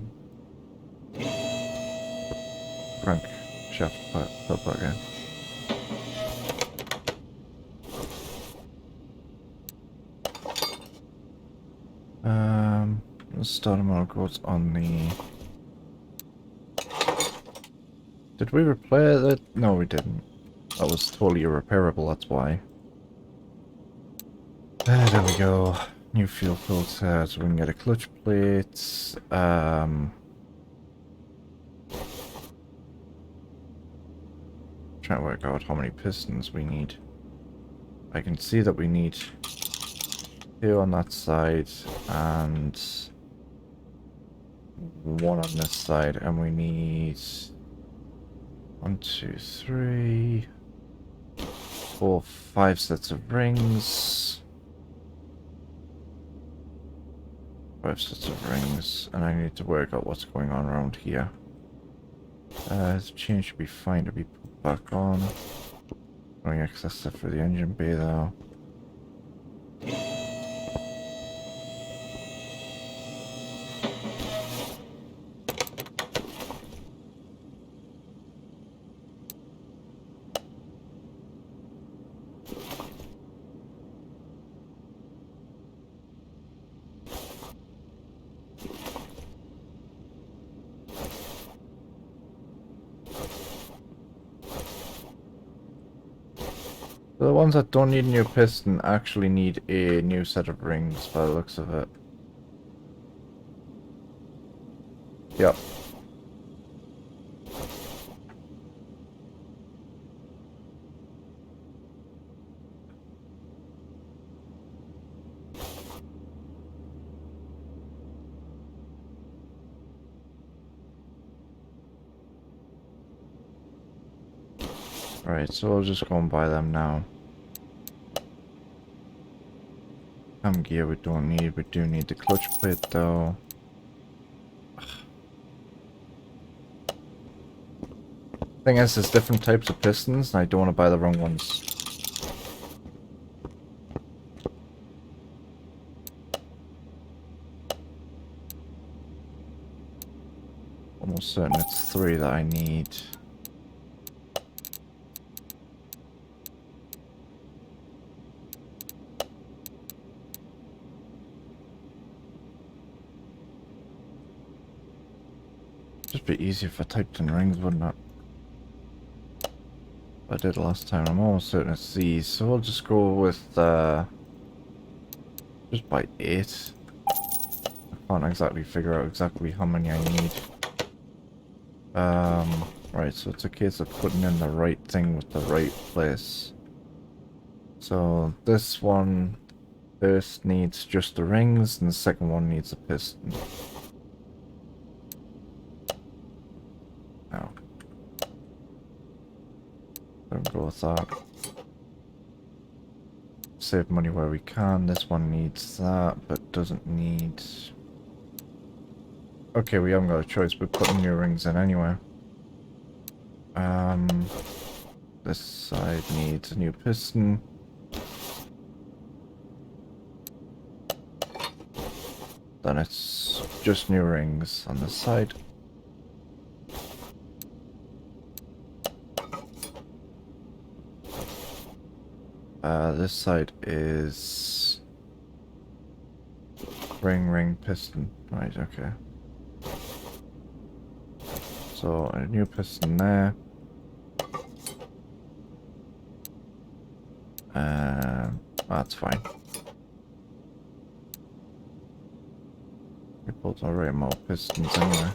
crankshaft put back in. Let's start them out goes on the... Did we repair that? No, we didn't. That was totally irreparable, that's why. There we go. New fuel filter, so we can get a clutch plate. Trying to work out how many pistons we need. I can see that we need 2 on that side and 1 on this side, and we need 1, 2, 3, 4, 5 sets of rings. 5 sets of rings, and I need to work out what's going on around here. This chain should be fine to be put back on. Going access stuff for the engine bay though. The ones that don't need a new piston actually need a new set of rings by the looks of it. Yep. Alright, so I'll just go and buy them now. Cam gear we don't need, we do need the clutch plate though. Thing is, there's different types of pistons and I don't want to buy the wrong ones. Almost certain it's 3 that I need. Just be easier if I typed in rings, wouldn't it? I did last time. I'm almost certain it's these, so we'll just go with just by 8. I can't exactly figure out exactly how many I need. Right, so it's a case of putting in the right thing with the right place. So this one first needs just the rings, and the second one needs a piston. No. Don't go with that. Save money where we can. This one needs that, but doesn't need... Okay, we haven't got a choice. We're putting new rings in anyway. This side needs a new piston. Then it's just new rings on this side. This side is ring, piston. Right, okay. So a new piston there. That's fine. We both already more pistons anyway.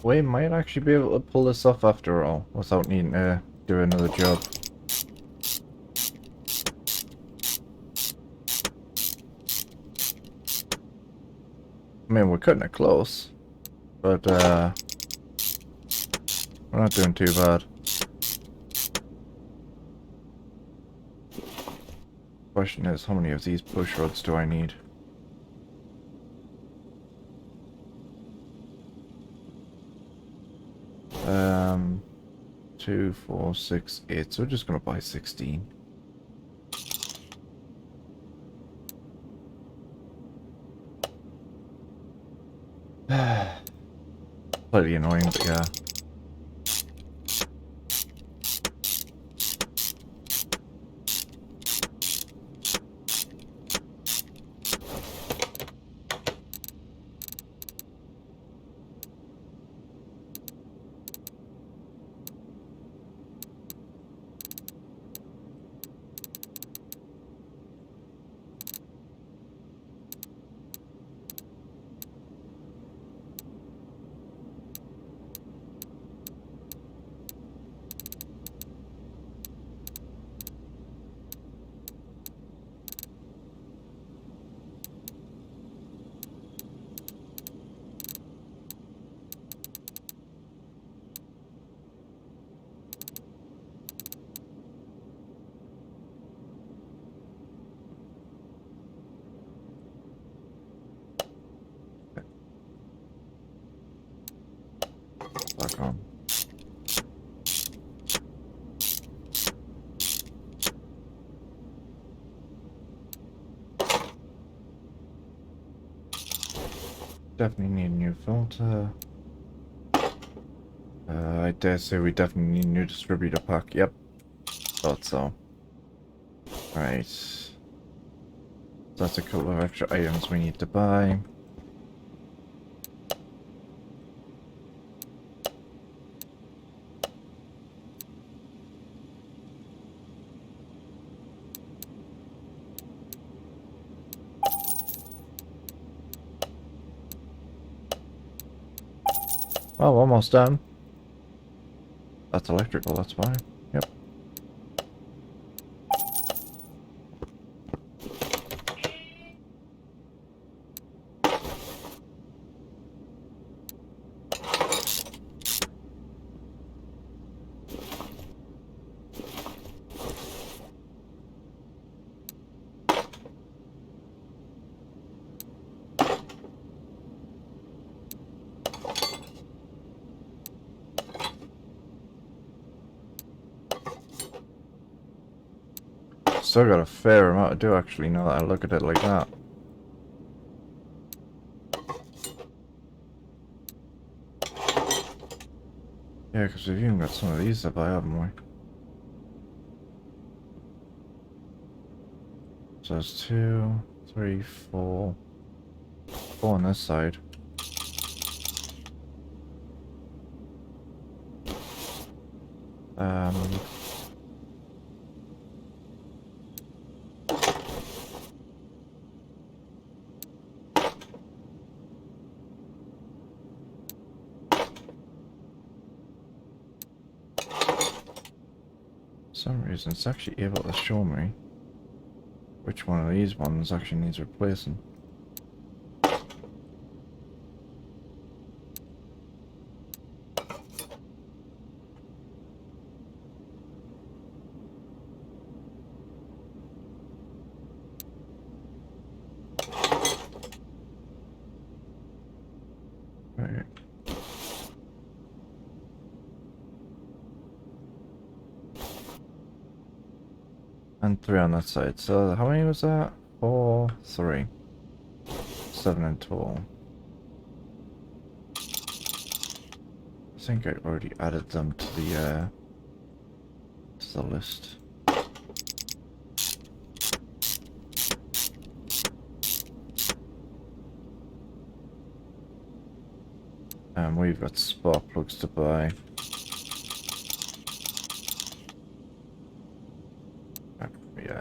We might actually be able to pull this off after all, without needing to do another job. mean, we're cutting it close, but we're not doing too bad. Question is, how many of these push rods do I need? Um, 2, 4, 6, 8. So we're just gonna buy 16. Slightly annoying, but yeah. Back on. Definitely need a new filter. I dare say we definitely need a new distributor pack. Yep. Thought so. Right. That's a couple of extra items we need to buy. Oh, almost done. That's electrical, that's fine. Yep. Still got a fair amount to do actually, now that I look at it like that. Yeah, because we've even got some of these to buy, haven't we? So there's 2, 3, 4. 4 on this side. For some reason it's actually able to show me which one of these ones actually needs replacing. Right. And 3 on that side. So how many was that? 4, 3. 7 in total. I think I already added them to the list. And we've got spark plugs to buy. Yeah.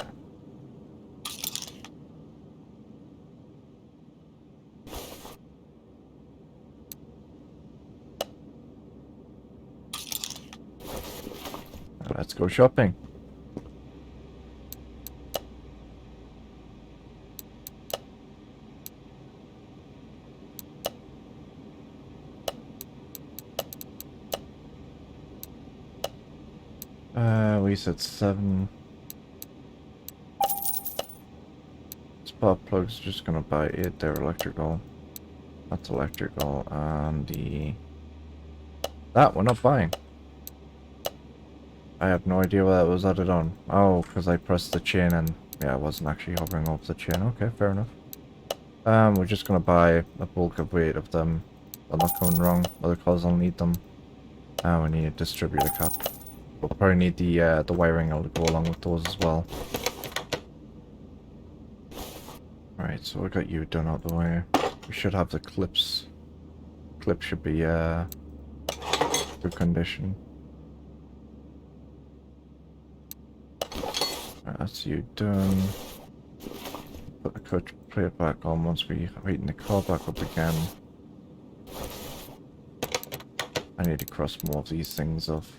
Let's go shopping. We said 7. Spark plugs, just gonna buy 8. They're electrical. That's electrical. And that we're not buying. I have no idea what that was added on. Oh, because I pressed the chain and yeah, I wasn't actually hovering over the chain. Okay, fair enough. We're just gonna buy a bulk of weight of them. They're not going wrong. Other cars will need them. We need a distributor cap. We'll probably need the wiring to go along with those as well. Alright, so we got you done out the way. We should have the clips. Clip should be good condition. Alright, that's you done. Put the clutch plate back on once we heighten the car back up again. I need to cross more of these things off.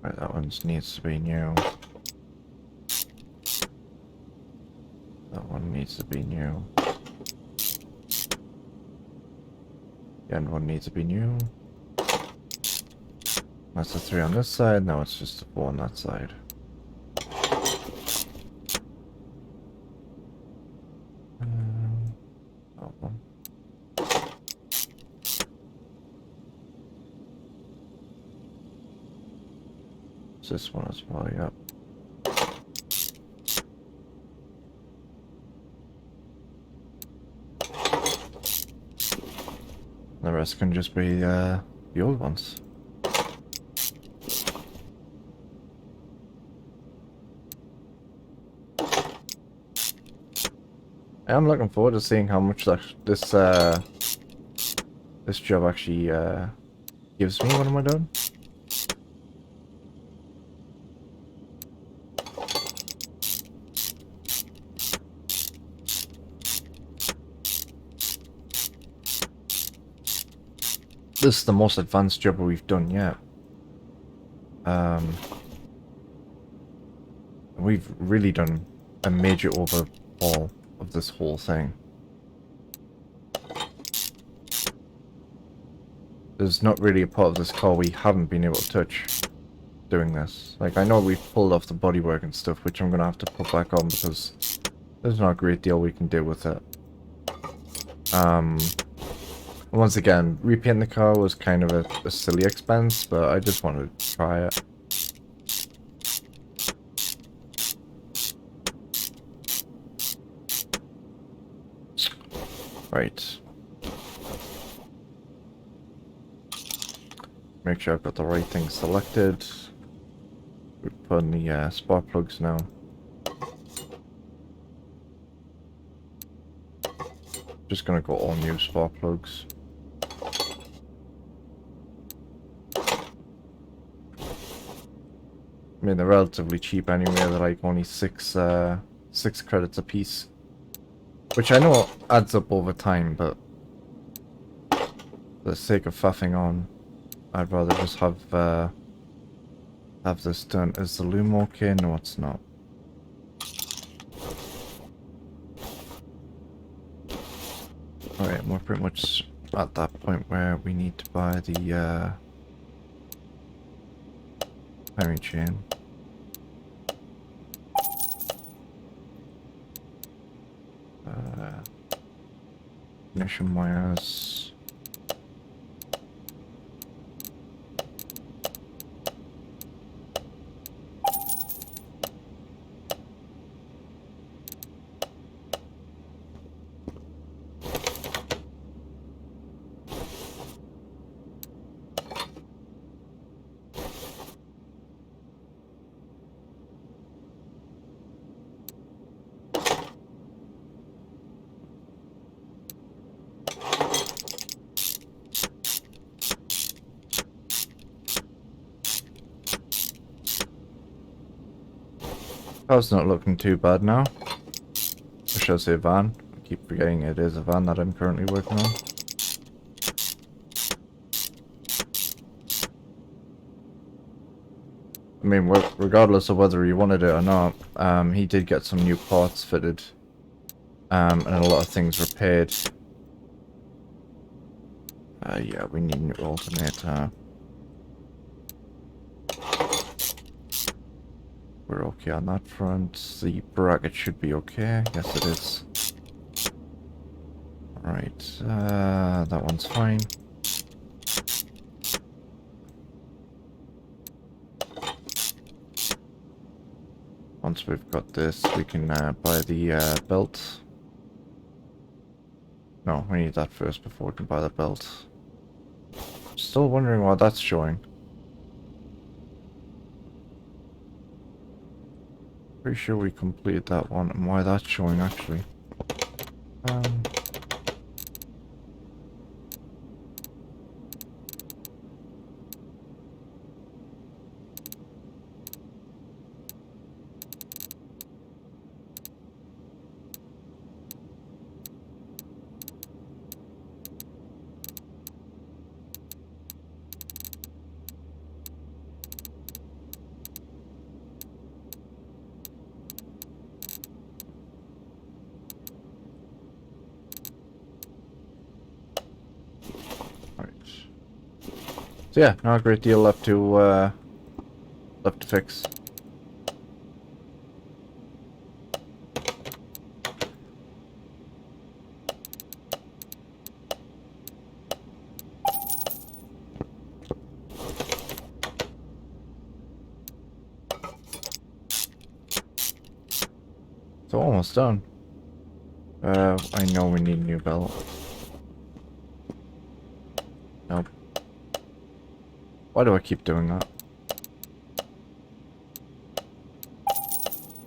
Right, that one needs to be new. That one needs to be new. The end one needs to be new. That's the 3 on this side, now it's just the 4 on that side. That one. This one as well, yep. The rest can just be the old ones. I'm looking forward to seeing how much this job actually gives me when am I done. This is the most advanced job we've done yet. We've really done a major overhaul of this whole thing. There's not really a part of this car we haven't been able to touch doing this. Like, I know we've pulled off the bodywork and stuff, which I'm gonna have to put back on because there's not a great deal we can do with it. Once again, repainting the car was kind of a silly expense, but I just wanted to try it. Right. Make sure I've got the right thing selected. We put in the spark plugs now. Just gonna go all new spark plugs. I mean, they're relatively cheap anyway. They're like only 6 credits a piece, which I know adds up over time, but for the sake of faffing on, I'd rather just have this done. Is the loom okay? No, it's not. Alright, we're pretty much at that point where we need to buy the bearing chain. Ignition wires. Car's not looking too bad now. Or should I say van? I keep forgetting it is a van that I'm currently working on. I mean, regardless of whether he wanted it or not, he did get some new parts fitted. And a lot of things repaired. Yeah, we need a new alternator. We're okay on that front. The bracket should be okay. Yes, it is. Alright, that one's fine. Once we've got this, we can buy the belt. No, we need that first before we can buy the belt. Still wondering why that's showing. Pretty sure we completed that one, and why that's showing actually. So yeah, not a great deal left to fix. It's almost done. I know we need a new belt. Nope. Why do I keep doing that?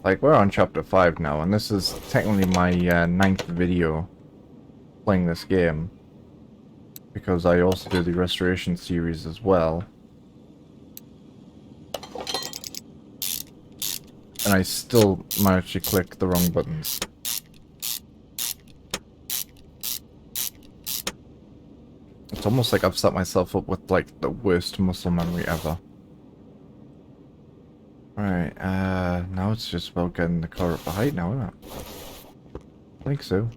Like, we're on chapter 5 now, and this is technically my 9th video playing this game. Because I also do the restoration series as well. And I still managed to click the wrong buttons. It's almost like I've set myself up with, like, the worst muscle memory ever. Alright, now it's just about getting the car up the height now, isn't it? I think so.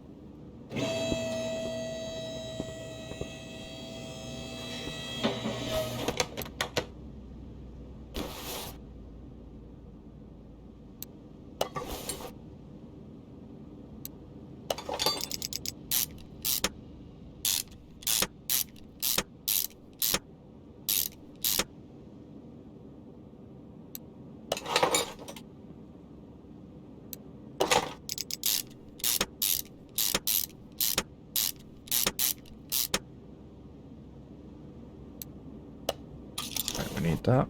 Right, we need that.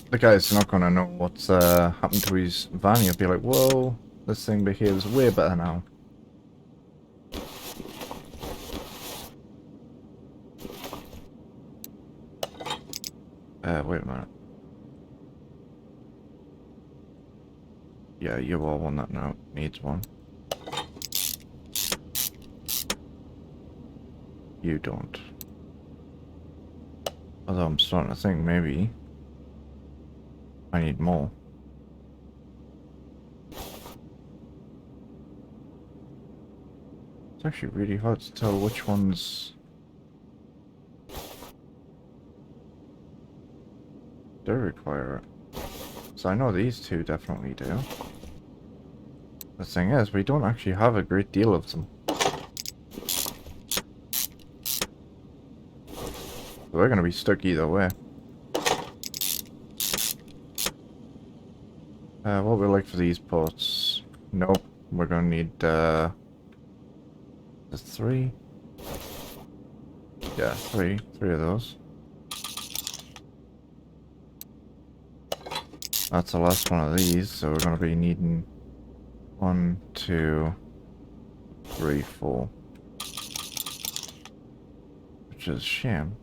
The guy's not gonna know what's happened to his van. He'll be like, whoa, this thing behaves way better now. Wait a minute. Yeah, you are one that now needs one. You don't. Although I'm starting to think maybe I need more. It's actually really hard to tell which ones do require it. So I know these two definitely do. The thing is, we don't actually have a great deal of them. We're gonna be stuck either way. What we like for these ports? Nope. We're gonna need the 3. Yeah, 3 of those. That's the last one of these, so we're gonna be needing 1, 2, 3, 4. which is a shame.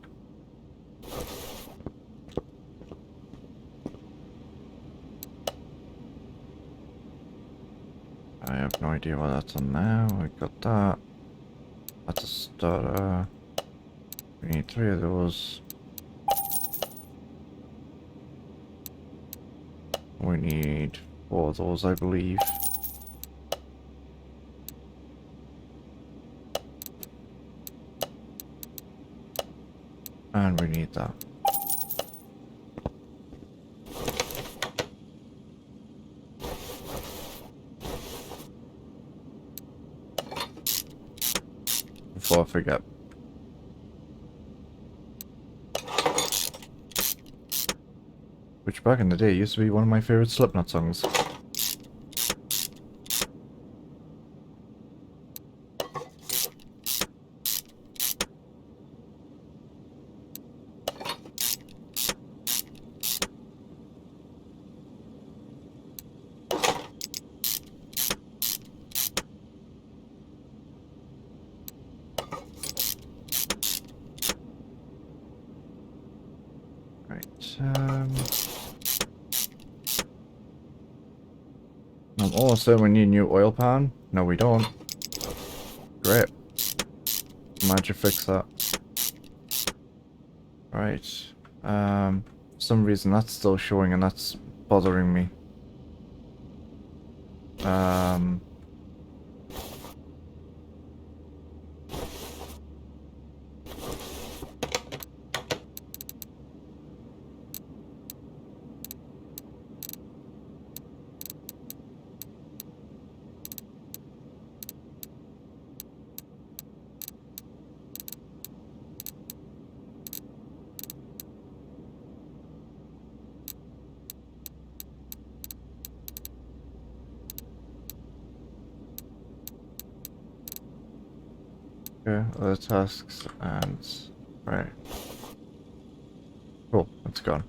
I have no idea what that's on now. We got that. That's a starter. We need 3 of those. We need 4 of those, I believe. And we need that. Before I forget. Which back in the day used to be one of my favorite Slipknot songs. I'm almost certain we need a new oil pan. No, we don't. Great. Magic fix that. Right. For some reason that's still showing and that's bothering me. Okay, other tasks and... Right. Cool, it's gone.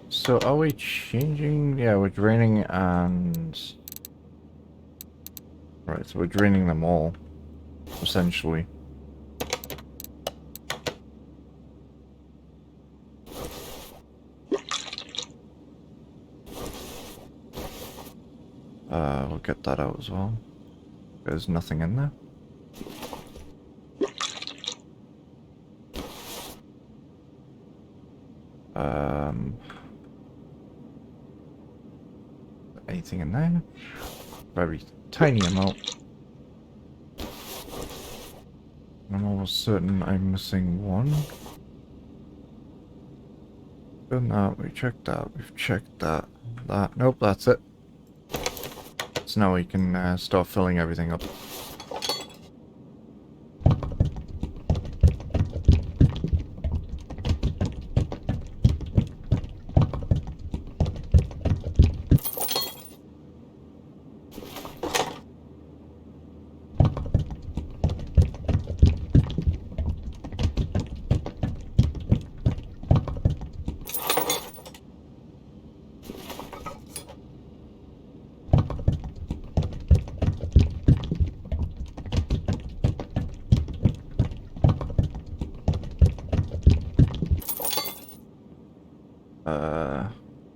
So are we changing? Yeah, we're draining and... Right, so we're draining them all, essentially. We'll get that out as well. There's nothing in there. Anything in there? Very tiny amount. I'm almost certain I'm missing one. Done that, we checked that, we've checked that. Nope, that's it. So now we can start filling everything up.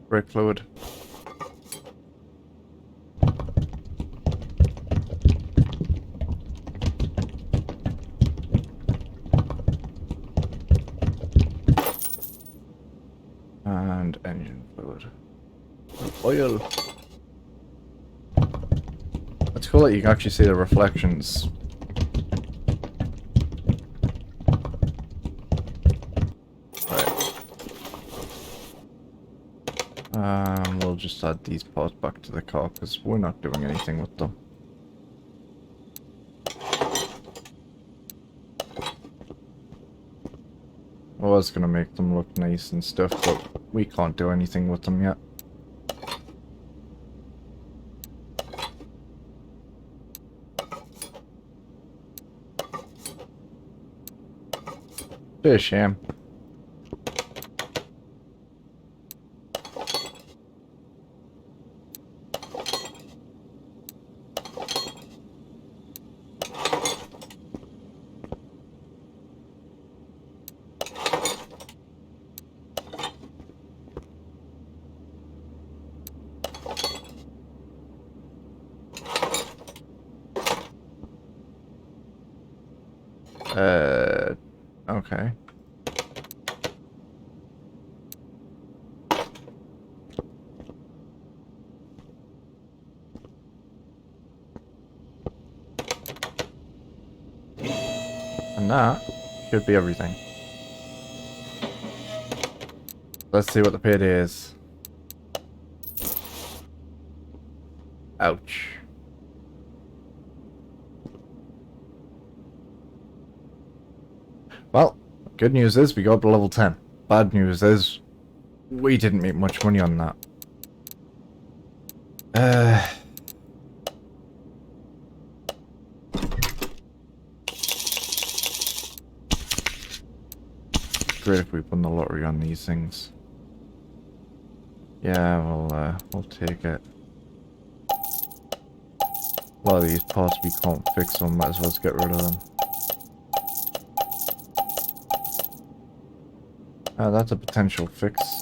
Brake fluid. And engine fluid. Oil. It's cool that you can actually see the reflections. We'll just add these parts back to the car because we're not doing anything with them. I was gonna make them look nice and stuff, but we can't do anything with them yet. It's a shame. Okay. And that should be everything. Let's see what the payday is. Ouch. Well, good news is we got up to level 10. Bad news is we didn't make much money on that. Great if we won the lottery on these things. Yeah, we'll take it. A lot of these parts we can't fix, so might as well just get rid of them. That's a potential fix.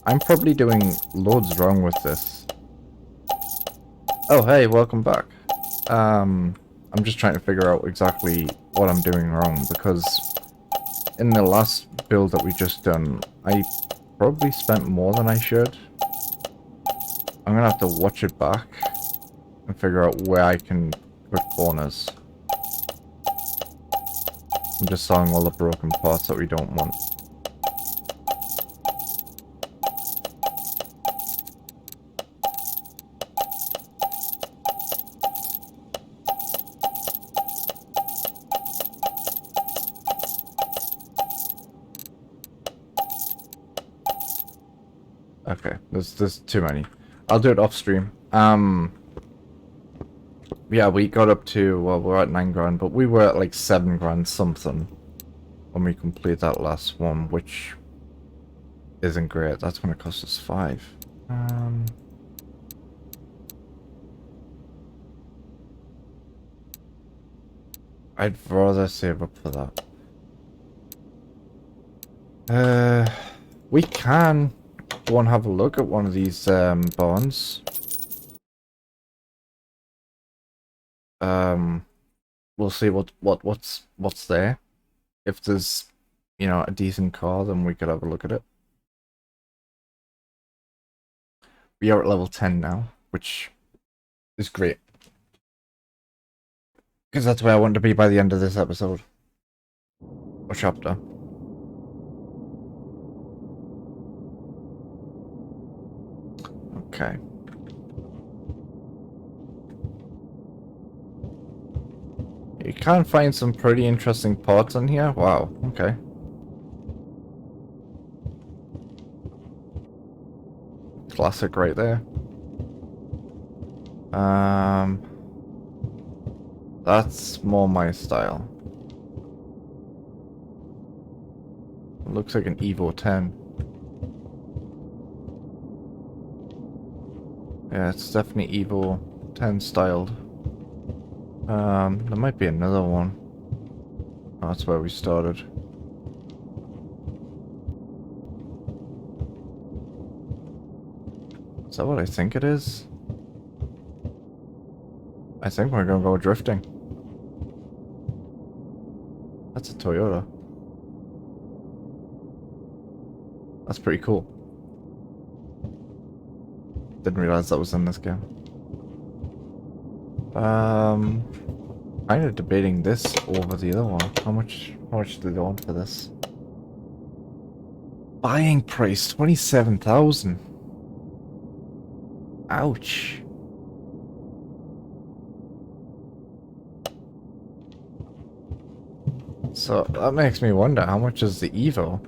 I'm probably doing loads wrong with this. Oh, hey, welcome back. I'm just trying to figure out exactly what I'm doing wrong, because in the last build that we just done, I probably spent more than I should. I'm gonna have to watch it back and figure out where I can put corners. I'm just selling all the broken parts that we don't want. Okay, there's too many. I'll do it off stream. Yeah, we got up to, well, we're at 9 grand, but we were at like 7 grand something when we complete that last one, which isn't great. That's gonna cost us 5. I'd rather save up for that. We can go and have a look at one of these barns. We'll see what's there. If there's, you know, a decent car, then we could have a look at it. We are at level 10 now, which is great. Because that's where I want to be by the end of this episode. Or chapter. Okay. You can find some pretty interesting parts in here. Wow, okay. Classic right there. That's more my style. Looks like an Evo 10. Yeah, it's definitely Evo 10 styled. There might be another one. Oh, that's where we started. Is that what I think it is? I think we're gonna go drifting. That's a Toyota. That's pretty cool. Didn't realize that was in this game. Kind of debating this over the other one. How much do they want for this? Buying price 27,000. Ouch. So that makes me wonder, how much is the Evo?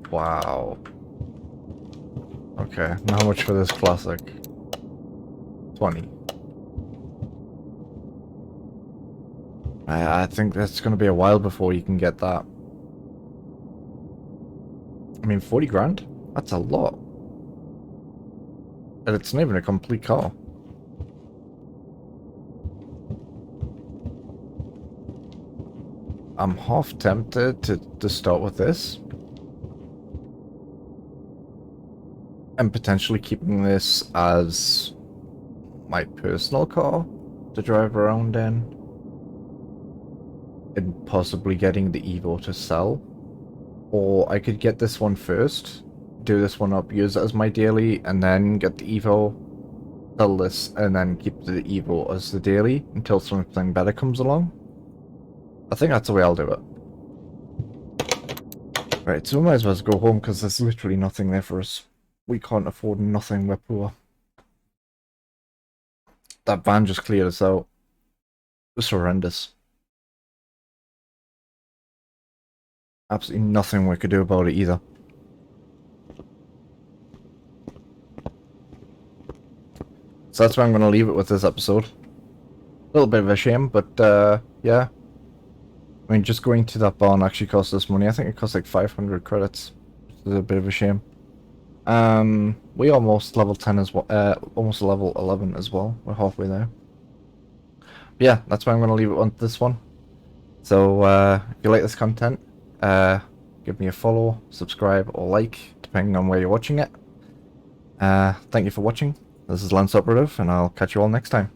Wow. Okay, how much for this classic? 20. I think that's gonna be a while before you can get that. I mean, 40 grand? That's a lot. And it's not even a complete car. I'm half tempted to start with this. And potentially keeping this as my personal car to drive around in. And possibly getting the Evo to sell. Or I could get this one first, do this one up, use it as my daily, and then get the Evo, sell this, and then keep the Evo as the daily until something better comes along. I think that's the way I'll do it. Right, so we might as well go home because there's literally nothing there for us. We can't afford nothing, we're poor. That van just cleared us out. It was horrendous. Absolutely nothing we could do about it either. So that's why I'm going to leave it with this episode. A little bit of a shame, but yeah. I mean, just going to that barn actually cost us money. I think it cost like 500 credits, which is a bit of a shame. We almost level 10 as well, almost level 11 as well. We're halfway there. But yeah, that's why I'm going to leave it on this one. So, if you like this content, give me a follow, subscribe, or like, depending on where you're watching it. Thank you for watching. This is Lance Operative, and I'll catch you all next time.